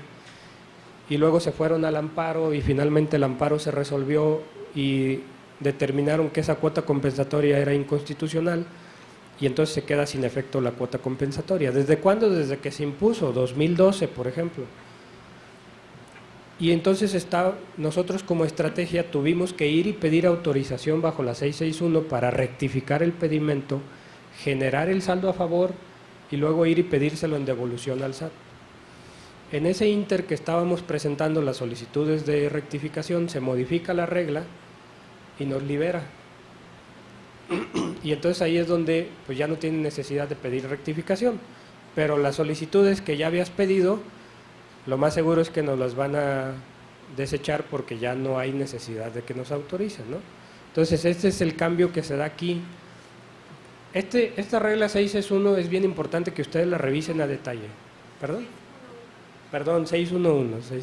y luego se fueron al amparo y finalmente el amparo se resolvió y determinaron que esa cuota compensatoria era inconstitucional y entonces se queda sin efecto la cuota compensatoria. ¿Desde cuándo? Desde que se impuso, 2012, por ejemplo. Y entonces nosotros como estrategia tuvimos que ir y pedir autorización bajo la 661 para rectificar el pedimento, generar el saldo a favor y luego ir y pedírselo en devolución al SAT. En ese inter que estábamos presentando las solicitudes de rectificación, se modifica la regla y nos libera. Y entonces ahí es donde pues ya no tienen necesidad de pedir rectificación, pero las solicitudes que ya habías pedido, lo más seguro es que nos las van a desechar porque ya no hay necesidad de que nos autoricen, ¿no? Entonces este es el cambio que se da aquí. Esta regla 661 es bien importante que ustedes la revisen a detalle. Perdón, 611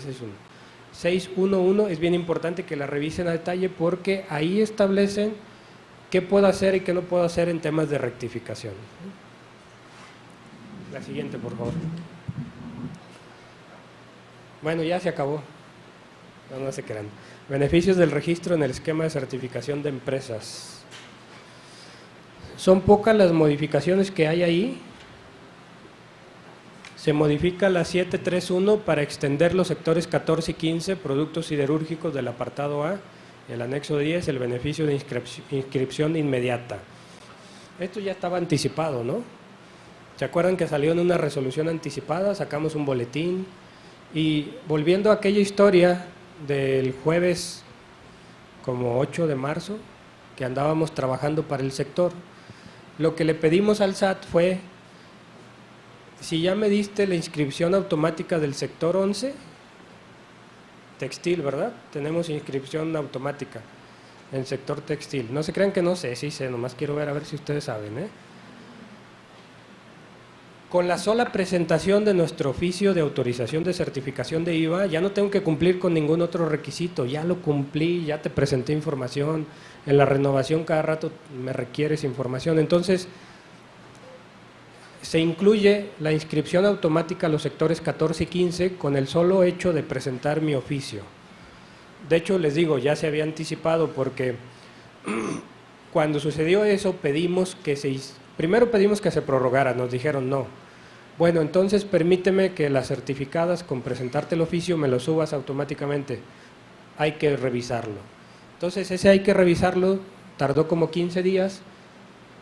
es bien importante que la revisen a detalle porque ahí establecen qué puedo hacer y qué no puedo hacer en temas de rectificación. La siguiente, por favor. Bueno, ya se acabó. No se crean. Beneficios del registro en el esquema de certificación de empresas. Son pocas las modificaciones que hay ahí. Se modifica la 731 para extender los sectores 14 y 15, productos siderúrgicos del apartado A, el anexo 10, el beneficio de inscripción inmediata. Esto ya estaba anticipado, ¿no? ¿Se acuerdan que salió en una resolución anticipada? Sacamos un boletín y volviendo a aquella historia del jueves como 8 de marzo, que andábamos trabajando para el sector, lo que le pedimos al SAT fue: si ya me diste la inscripción automática del sector 11, textil, ¿verdad? Tenemos inscripción automática en sector textil. No se crean que no sé, sí sé, nomás quiero ver a ver si ustedes saben, ¿eh? Con la sola presentación de nuestro oficio de autorización de certificación de IVA, ya no tengo que cumplir con ningún otro requisito, ya lo cumplí, ya te presenté información, en la renovación cada rato me requieres información. Entonces, se incluye la inscripción automática a los sectores 14 y 15 con el solo hecho de presentar mi oficio. De hecho, les digo, ya se había anticipado porque cuando sucedió eso primero pedimos que se prorrogara, nos dijeron no. Bueno, entonces permíteme que las certificadas con presentarte el oficio me lo subas automáticamente. Hay que revisarlo. Entonces ese hay que revisarlo tardó como 15 días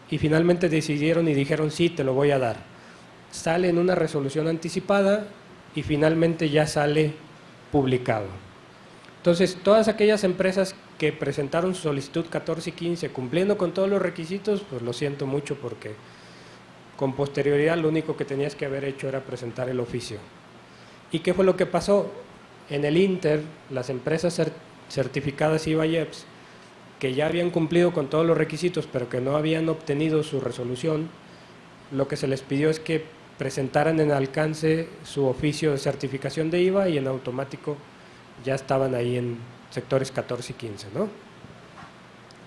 y finalmente decidieron y dijeron sí, te lo voy a dar. Sale en una resolución anticipada y finalmente ya sale publicado. Entonces todas aquellas empresas que presentaron su solicitud 14 y 15 cumpliendo con todos los requisitos, pues lo siento mucho porque con posterioridad lo único que tenías que haber hecho era presentar el oficio. ¿Y qué fue lo que pasó? En el Inter, las empresas certificadas IVA y EPS, que ya habían cumplido con todos los requisitos pero que no habían obtenido su resolución, lo que se les pidió es que presentaran en alcance su oficio de certificación de IVA y en automático ya estaban ahí en sectores 14 y 15, ¿no?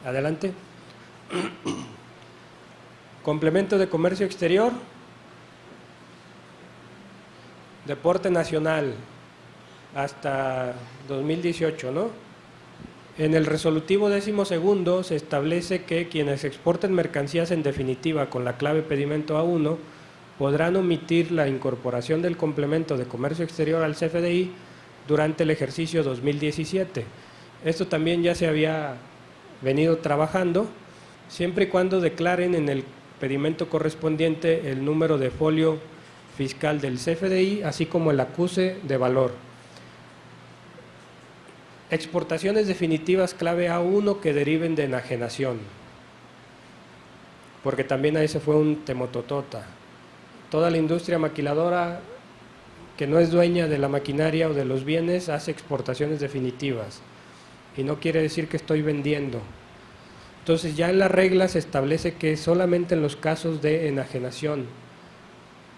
Adelante. Complemento de comercio exterior, deporte nacional hasta 2018, ¿no? En el resolutivo 12º se establece que quienes exporten mercancías en definitiva con la clave pedimento A1 podrán omitir la incorporación del complemento de comercio exterior al CFDI durante el ejercicio 2017. Esto también ya se había venido trabajando, siempre y cuando declaren en el pedimento correspondiente el número de folio fiscal del CFDI, así como el acuse de valor. Exportaciones definitivas clave A1 que deriven de enajenación, porque también ahí se fue un temototota. Toda la industria maquiladora que no es dueña de la maquinaria o de los bienes hace exportaciones definitivas y no quiere decir que estoy vendiendo. Entonces ya en la regla se establece que solamente en los casos de enajenación.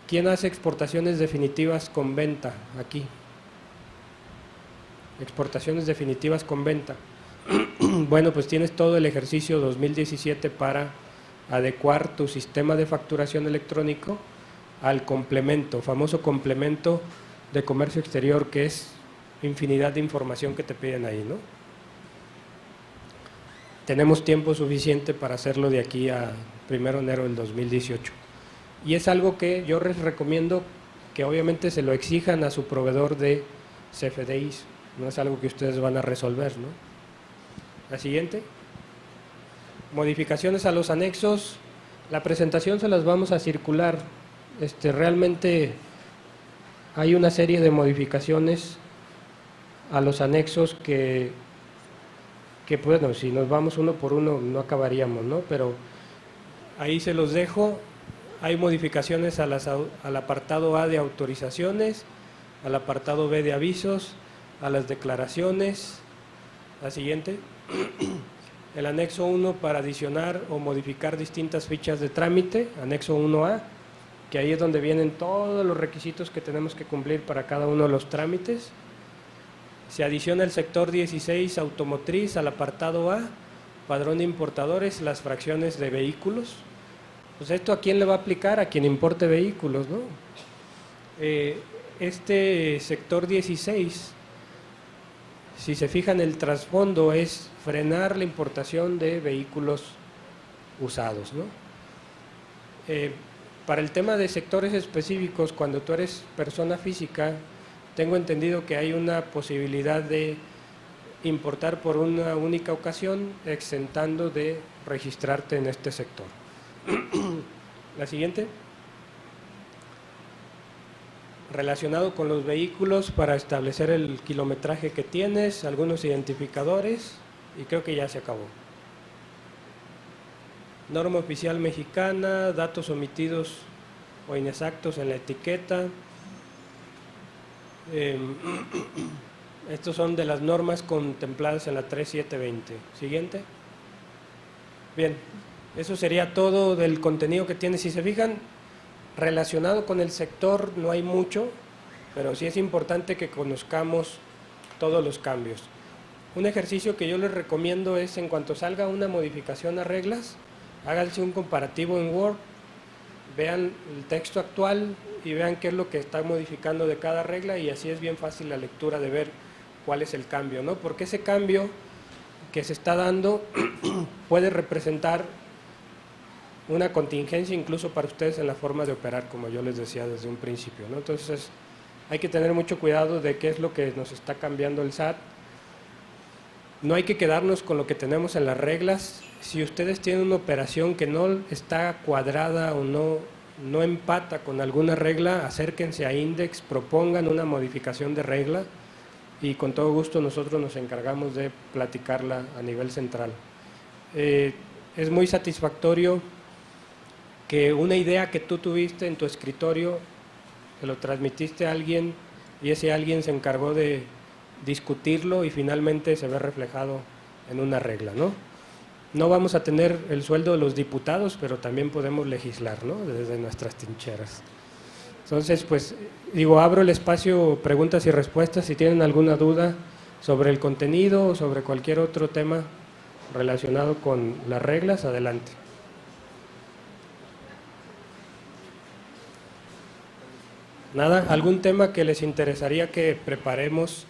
¿Quién hace exportaciones definitivas con venta? Aquí. Exportaciones definitivas con venta. Bueno, pues tienes todo el ejercicio 2017 para adecuar tu sistema de facturación electrónico al complemento, famoso complemento de comercio exterior, que es infinidad de información que te piden ahí, ¿no? tenemos tiempo suficiente para hacerlo de aquí a 1 de enero del 2018. Y es algo que yo les recomiendo que obviamente se lo exijan a su proveedor de CFDIs, no es algo que ustedes van a resolver, ¿no? La siguiente. Modificaciones a los anexos. La presentación se las vamos a circular. Realmente hay una serie de modificaciones a los anexos que bueno, si nos vamos uno por uno no acabaríamos, ¿no? Pero ahí se los dejo. Hay modificaciones al apartado A de autorizaciones, al apartado B de avisos, a las declaraciones. La siguiente. El anexo 1 para adicionar o modificar distintas fichas de trámite, anexo 1A, que ahí es donde vienen todos los requisitos que tenemos que cumplir para cada uno de los trámites. Se adiciona el sector 16 automotriz al apartado A, padrón de importadores, las fracciones de vehículos. Pues esto ¿a quién le va a aplicar? A quien importe vehículos, ¿no? Este sector 16, si se fijan, el trasfondo es frenar la importación de vehículos usados, ¿no? Para el tema de sectores específicos, cuando tú eres persona física, tengo entendido que hay una posibilidad de importar por una única ocasión, exentando de registrarte en este sector. La siguiente. Relacionado con los vehículos, para establecer el kilometraje que tienes, algunos identificadores, y creo que ya se acabó. Norma oficial mexicana, datos omitidos o inexactos en la etiqueta. Estos son de las normas contempladas en la 3720. Siguiente. Bien, eso sería todo del contenido que tiene. Si se fijan, relacionado con el sector no hay mucho, pero sí es importante que conozcamos todos los cambios. Un ejercicio que yo les recomiendo es, en cuanto salga una modificación a reglas, háganse un comparativo en Word, vean el texto actual y vean qué es lo que está modificando de cada regla, y así es bien fácil la lectura de ver cuál es el cambio, ¿no? Porque ese cambio que se está dando puede representar una contingencia incluso para ustedes en la forma de operar, como yo les decía desde un principio, ¿no? Entonces hay que tener mucho cuidado de qué es lo que nos está cambiando el SAT. No hay que quedarnos con lo que tenemos en las reglas. Si ustedes tienen una operación que no está cuadrada o no empata con alguna regla, acérquense a Index, propongan una modificación de regla y con todo gusto nosotros nos encargamos de platicarla a nivel central. Es muy satisfactorio que una idea que tú tuviste en tu escritorio, que lo transmitiste a alguien y ese alguien se encargó de discutirlo y finalmente se ve reflejado en una regla, ¿no? No vamos a tener el sueldo de los diputados, pero también podemos legislar, ¿no? Desde nuestras trincheras. Entonces, pues, digo, abro el espacio, preguntas y respuestas, si tienen alguna duda sobre el contenido o sobre cualquier otro tema relacionado con las reglas, adelante. Nada, ¿algún tema que les interesaría que preparemos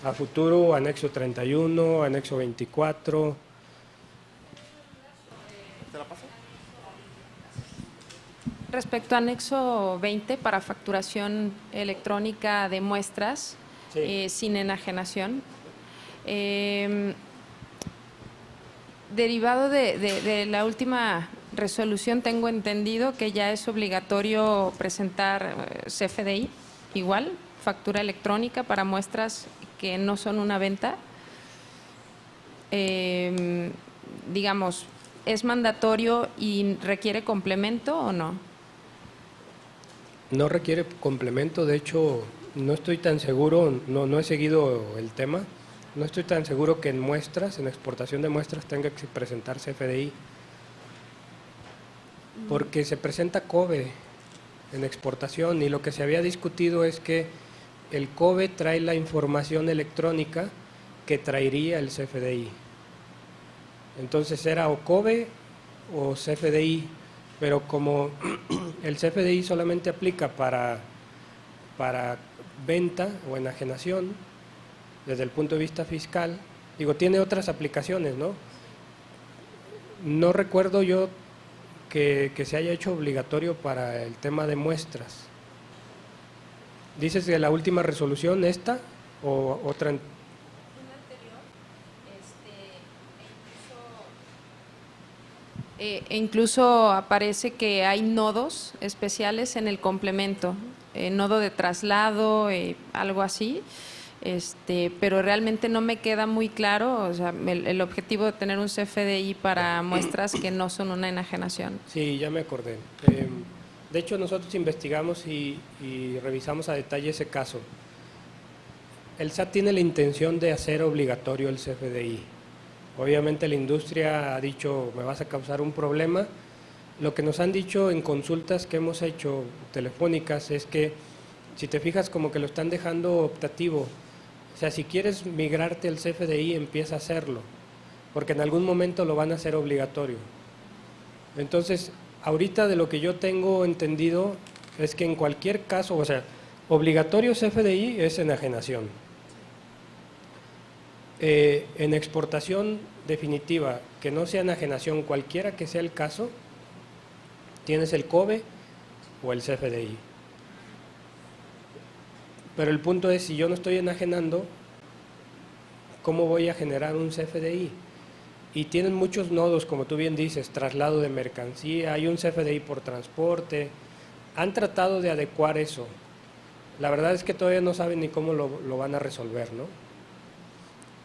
a futuro? Anexo 31, anexo 24. ¿Te la paso? Respecto a anexo 20 para facturación electrónica de muestras, Sí. sin enajenación, derivado de la última resolución, tengo entendido que ya es obligatorio presentar CFDI, igual, factura electrónica para muestras que no son una venta. Digamos, ¿es mandatorio y requiere complemento o no? No requiere complemento, de hecho no estoy tan seguro, no he seguido el tema, no estoy tan seguro que en muestras, en exportación de muestras tenga que presentar CFDI, porque se presenta COBE en exportación y lo que se había discutido es que el COBE trae la información electrónica que traería el CFDI. Entonces era o COBE o CFDI, pero como el CFDI solamente aplica para venta o enajenación, desde el punto de vista fiscal, digo, tiene otras aplicaciones, ¿no? No recuerdo yo que se haya hecho obligatorio para el tema de muestras. ¿Dices que la última resolución esta o otra? Incluso aparece que hay nodos especiales en el complemento, nodo de traslado, algo así, pero realmente no me queda muy claro, o sea, el objetivo de tener un CFDI para muestras que no son una enajenación. Sí, ya me acordé. De hecho, nosotros investigamos y revisamos a detalle ese caso. El SAT tiene la intención de hacer obligatorio el CFDI. Obviamente la industria ha dicho, me vas a causar un problema. Lo que nos han dicho en consultas que hemos hecho telefónicas es que, si te fijas, como que lo están dejando optativo. O sea, si quieres migrarte al CFDI, empieza a hacerlo, porque en algún momento lo van a hacer obligatorio. Entonces, ahorita de lo que yo tengo entendido es que en cualquier caso, o sea, obligatorio CFDI es enajenación. En exportación definitiva, que no sea enajenación, cualquiera que sea el caso, tienes el COBE o el CFDI. Pero el punto es, si yo no estoy enajenando, ¿cómo voy a generar un CFDI? Y tienen muchos nodos, como tú bien dices, traslado de mercancía, hay un CFDI por transporte. Han tratado de adecuar eso. La verdad es que todavía no saben ni cómo lo van a resolver, ¿no?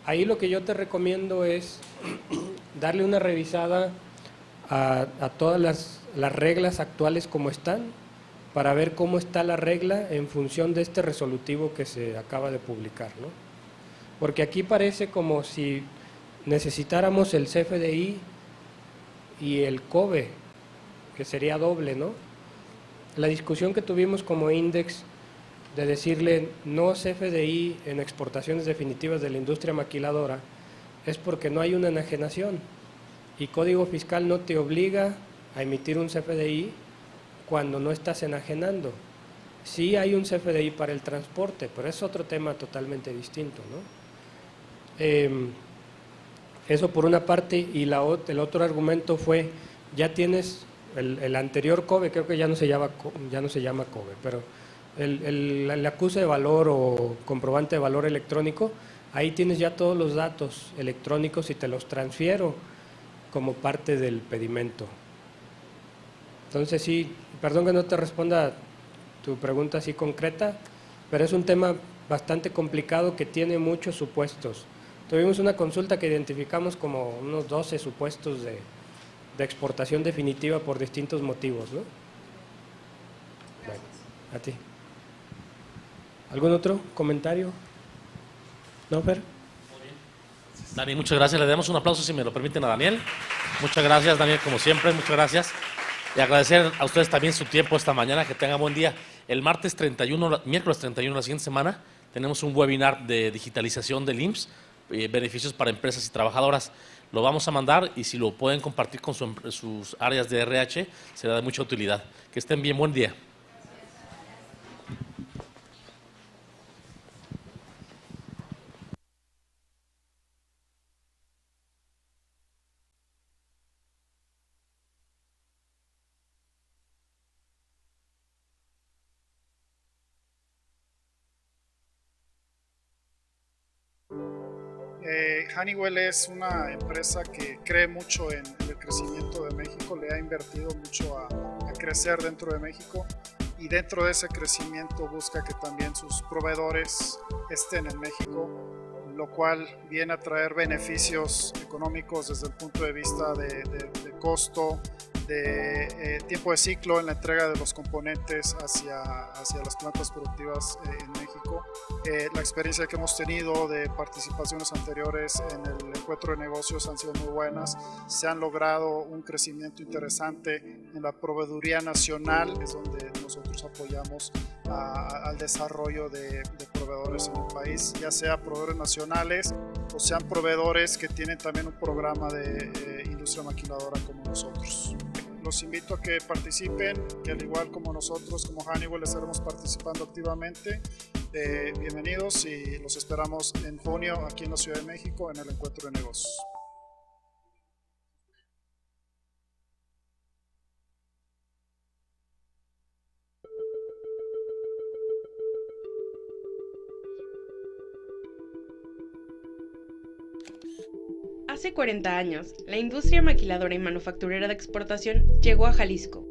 Ahí lo que yo te recomiendo es darle una revisada a todas las reglas actuales como están, para ver cómo está la regla en función de este resolutivo que se acaba de publicar, ¿no? Porque aquí parece como si necesitáramos el CFDI y el COBE, que sería doble, ¿no? La discusión que tuvimos como Index de decirle no CFDI en exportaciones definitivas de la industria maquiladora es porque no hay una enajenación y Código Fiscal no te obliga a emitir un CFDI cuando no estás enajenando. Sí hay un CFDI para el transporte, pero es otro tema totalmente distinto, ¿no? Eso por una parte, y el otro argumento fue, ya tienes el anterior COBE, creo que ya no se llama COBE, pero el acuse de valor o comprobante de valor electrónico, ahí tienes ya todos los datos electrónicos y te los transfiero como parte del pedimento. Entonces sí, perdón que no te responda tu pregunta así concreta, pero es un tema bastante complicado que tiene muchos supuestos. Tuvimos una consulta que identificamos como unos 12 supuestos de exportación definitiva por distintos motivos, ¿no? Bueno, a ti. ¿Algún otro comentario? ¿No, Fer? Dani, muchas gracias. Le damos un aplauso, si me lo permiten, a Daniel. Muchas gracias, Daniel, como siempre, muchas gracias. Y agradecer a ustedes también su tiempo esta mañana, que tengan buen día. El miércoles 31, la siguiente semana, tenemos un webinar de digitalización del IMSS, beneficios para empresas y trabajadoras. Lo vamos a mandar y si lo pueden compartir con sus áreas de RH, será de mucha utilidad. Que estén bien, buen día. Honeywell es una empresa que cree mucho en el crecimiento de México, le ha invertido mucho a crecer dentro de México y dentro de ese crecimiento busca que también sus proveedores estén en México, lo cual viene a traer beneficios económicos desde el punto de vista de costo, de tiempo de ciclo en la entrega de los componentes hacia las plantas productivas en México. La experiencia que hemos tenido de participaciones anteriores en el encuentro de negocios han sido muy buenas. Se han logrado un crecimiento interesante en la proveeduría nacional, es donde nosotros apoyamos al desarrollo de proveedores en el país, ya sea proveedores nacionales o sean proveedores que tienen también un programa de industria maquiladora como nosotros. Los invito a que participen, que al igual como nosotros, como Honeywell, estaremos participando activamente. Bienvenidos y los esperamos en junio aquí en la Ciudad de México en el encuentro de negocios. Hace 40 años, la industria maquiladora y manufacturera de exportación llegó a Jalisco,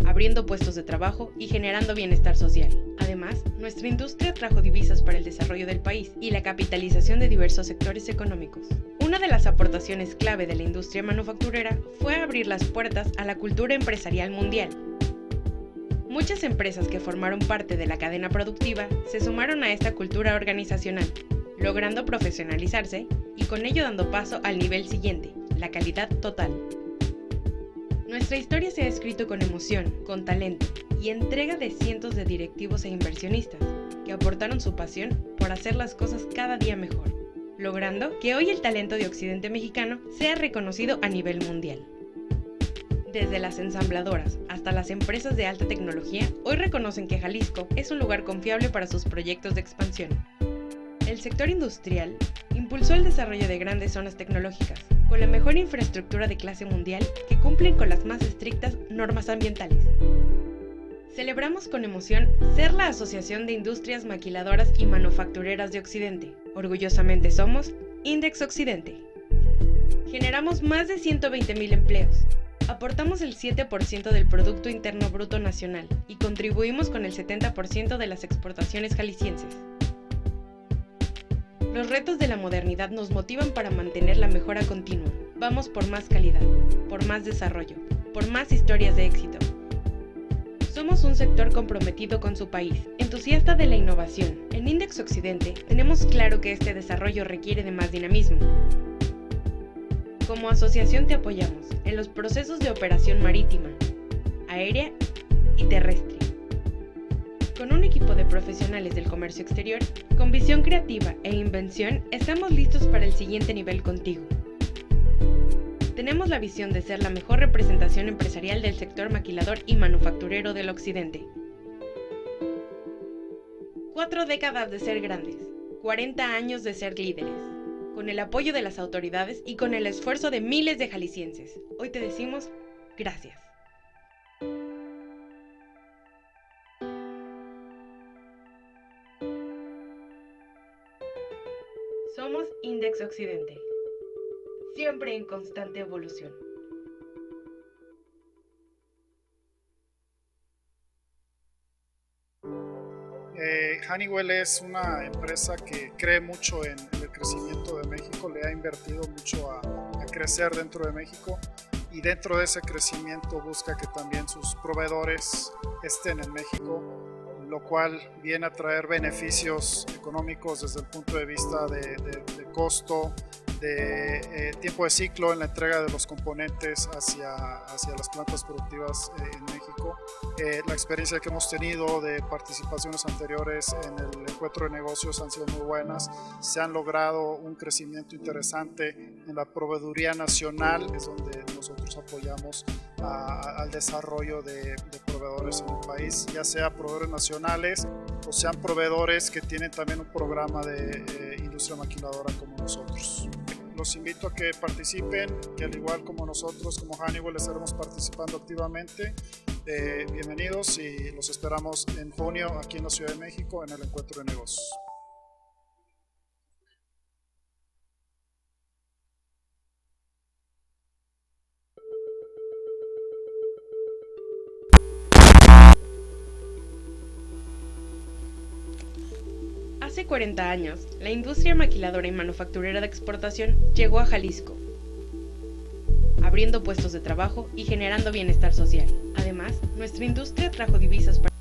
abriendo puestos de trabajo y generando bienestar social. Además, nuestra industria trajo divisas para el desarrollo del país y la capitalización de diversos sectores económicos. Una de las aportaciones clave de la industria manufacturera fue abrir las puertas a la cultura empresarial mundial. Muchas empresas que formaron parte de la cadena productiva se sumaron a esta cultura organizacional, logrando profesionalizarse y con ello dando paso al nivel siguiente, la calidad total. Nuestra historia se ha escrito con emoción, con talento y entrega de cientos de directivos e inversionistas que aportaron su pasión por hacer las cosas cada día mejor, logrando que hoy el talento de Occidente mexicano sea reconocido a nivel mundial. Desde las ensambladoras hasta las empresas de alta tecnología, hoy reconocen que Jalisco es un lugar confiable para sus proyectos de expansión. El sector industrial impulsó el desarrollo de grandes zonas tecnológicas, con la mejor infraestructura de clase mundial que cumplen con las más estrictas normas ambientales. Celebramos con emoción ser la Asociación de Industrias Maquiladoras y Manufactureras de Occidente. Orgullosamente somos Index Occidente. Generamos más de 120,000 empleos. Aportamos el 7% del Producto Interno Bruto Nacional y contribuimos con el 70% de las exportaciones jaliscienses. Los retos de la modernidad nos motivan para mantener la mejora continua. Vamos por más calidad, por más desarrollo, por más historias de éxito. Somos un sector comprometido con su país, entusiasta de la innovación. En Index Occidente tenemos claro que este desarrollo requiere de más dinamismo. Como asociación te apoyamos en los procesos de operación marítima, aérea y terrestre. Con un equipo de profesionales del comercio exterior, con visión creativa e invención, estamos listos para el siguiente nivel contigo. Tenemos la visión de ser la mejor representación empresarial del sector maquilador y manufacturero del Occidente. 4 décadas de ser grandes, 40 años de ser líderes. Con el apoyo de las autoridades y con el esfuerzo de miles de jaliscienses, hoy te decimos gracias. Somos Index Occidente, siempre en constante evolución. Honeywell es una empresa que cree mucho en el crecimiento de México, le ha invertido mucho a crecer dentro de México y dentro de ese crecimiento busca que también sus proveedores estén en México, lo cual viene a traer beneficios económicos desde el punto de vista de costo, de tiempo de ciclo en la entrega de los componentes hacia las plantas productivas en México. La experiencia que hemos tenido de participaciones anteriores en el encuentro de negocios han sido muy buenas. Se han logrado un crecimiento interesante en la proveeduría nacional, es donde nosotros apoyamos al desarrollo de proveedores en el país, ya sea proveedores nacionales o sean proveedores que tienen también un programa de industria maquiladora como nosotros. Los invito a que participen, que al igual como nosotros, como Honeywell, estaremos participando activamente. Bienvenidos y los esperamos en junio aquí en la Ciudad de México en el encuentro de negocios. Hace 40 años, la industria maquiladora y manufacturera de exportación llegó a Jalisco, abriendo puestos de trabajo y generando bienestar social. Además, nuestra industria trajo divisas para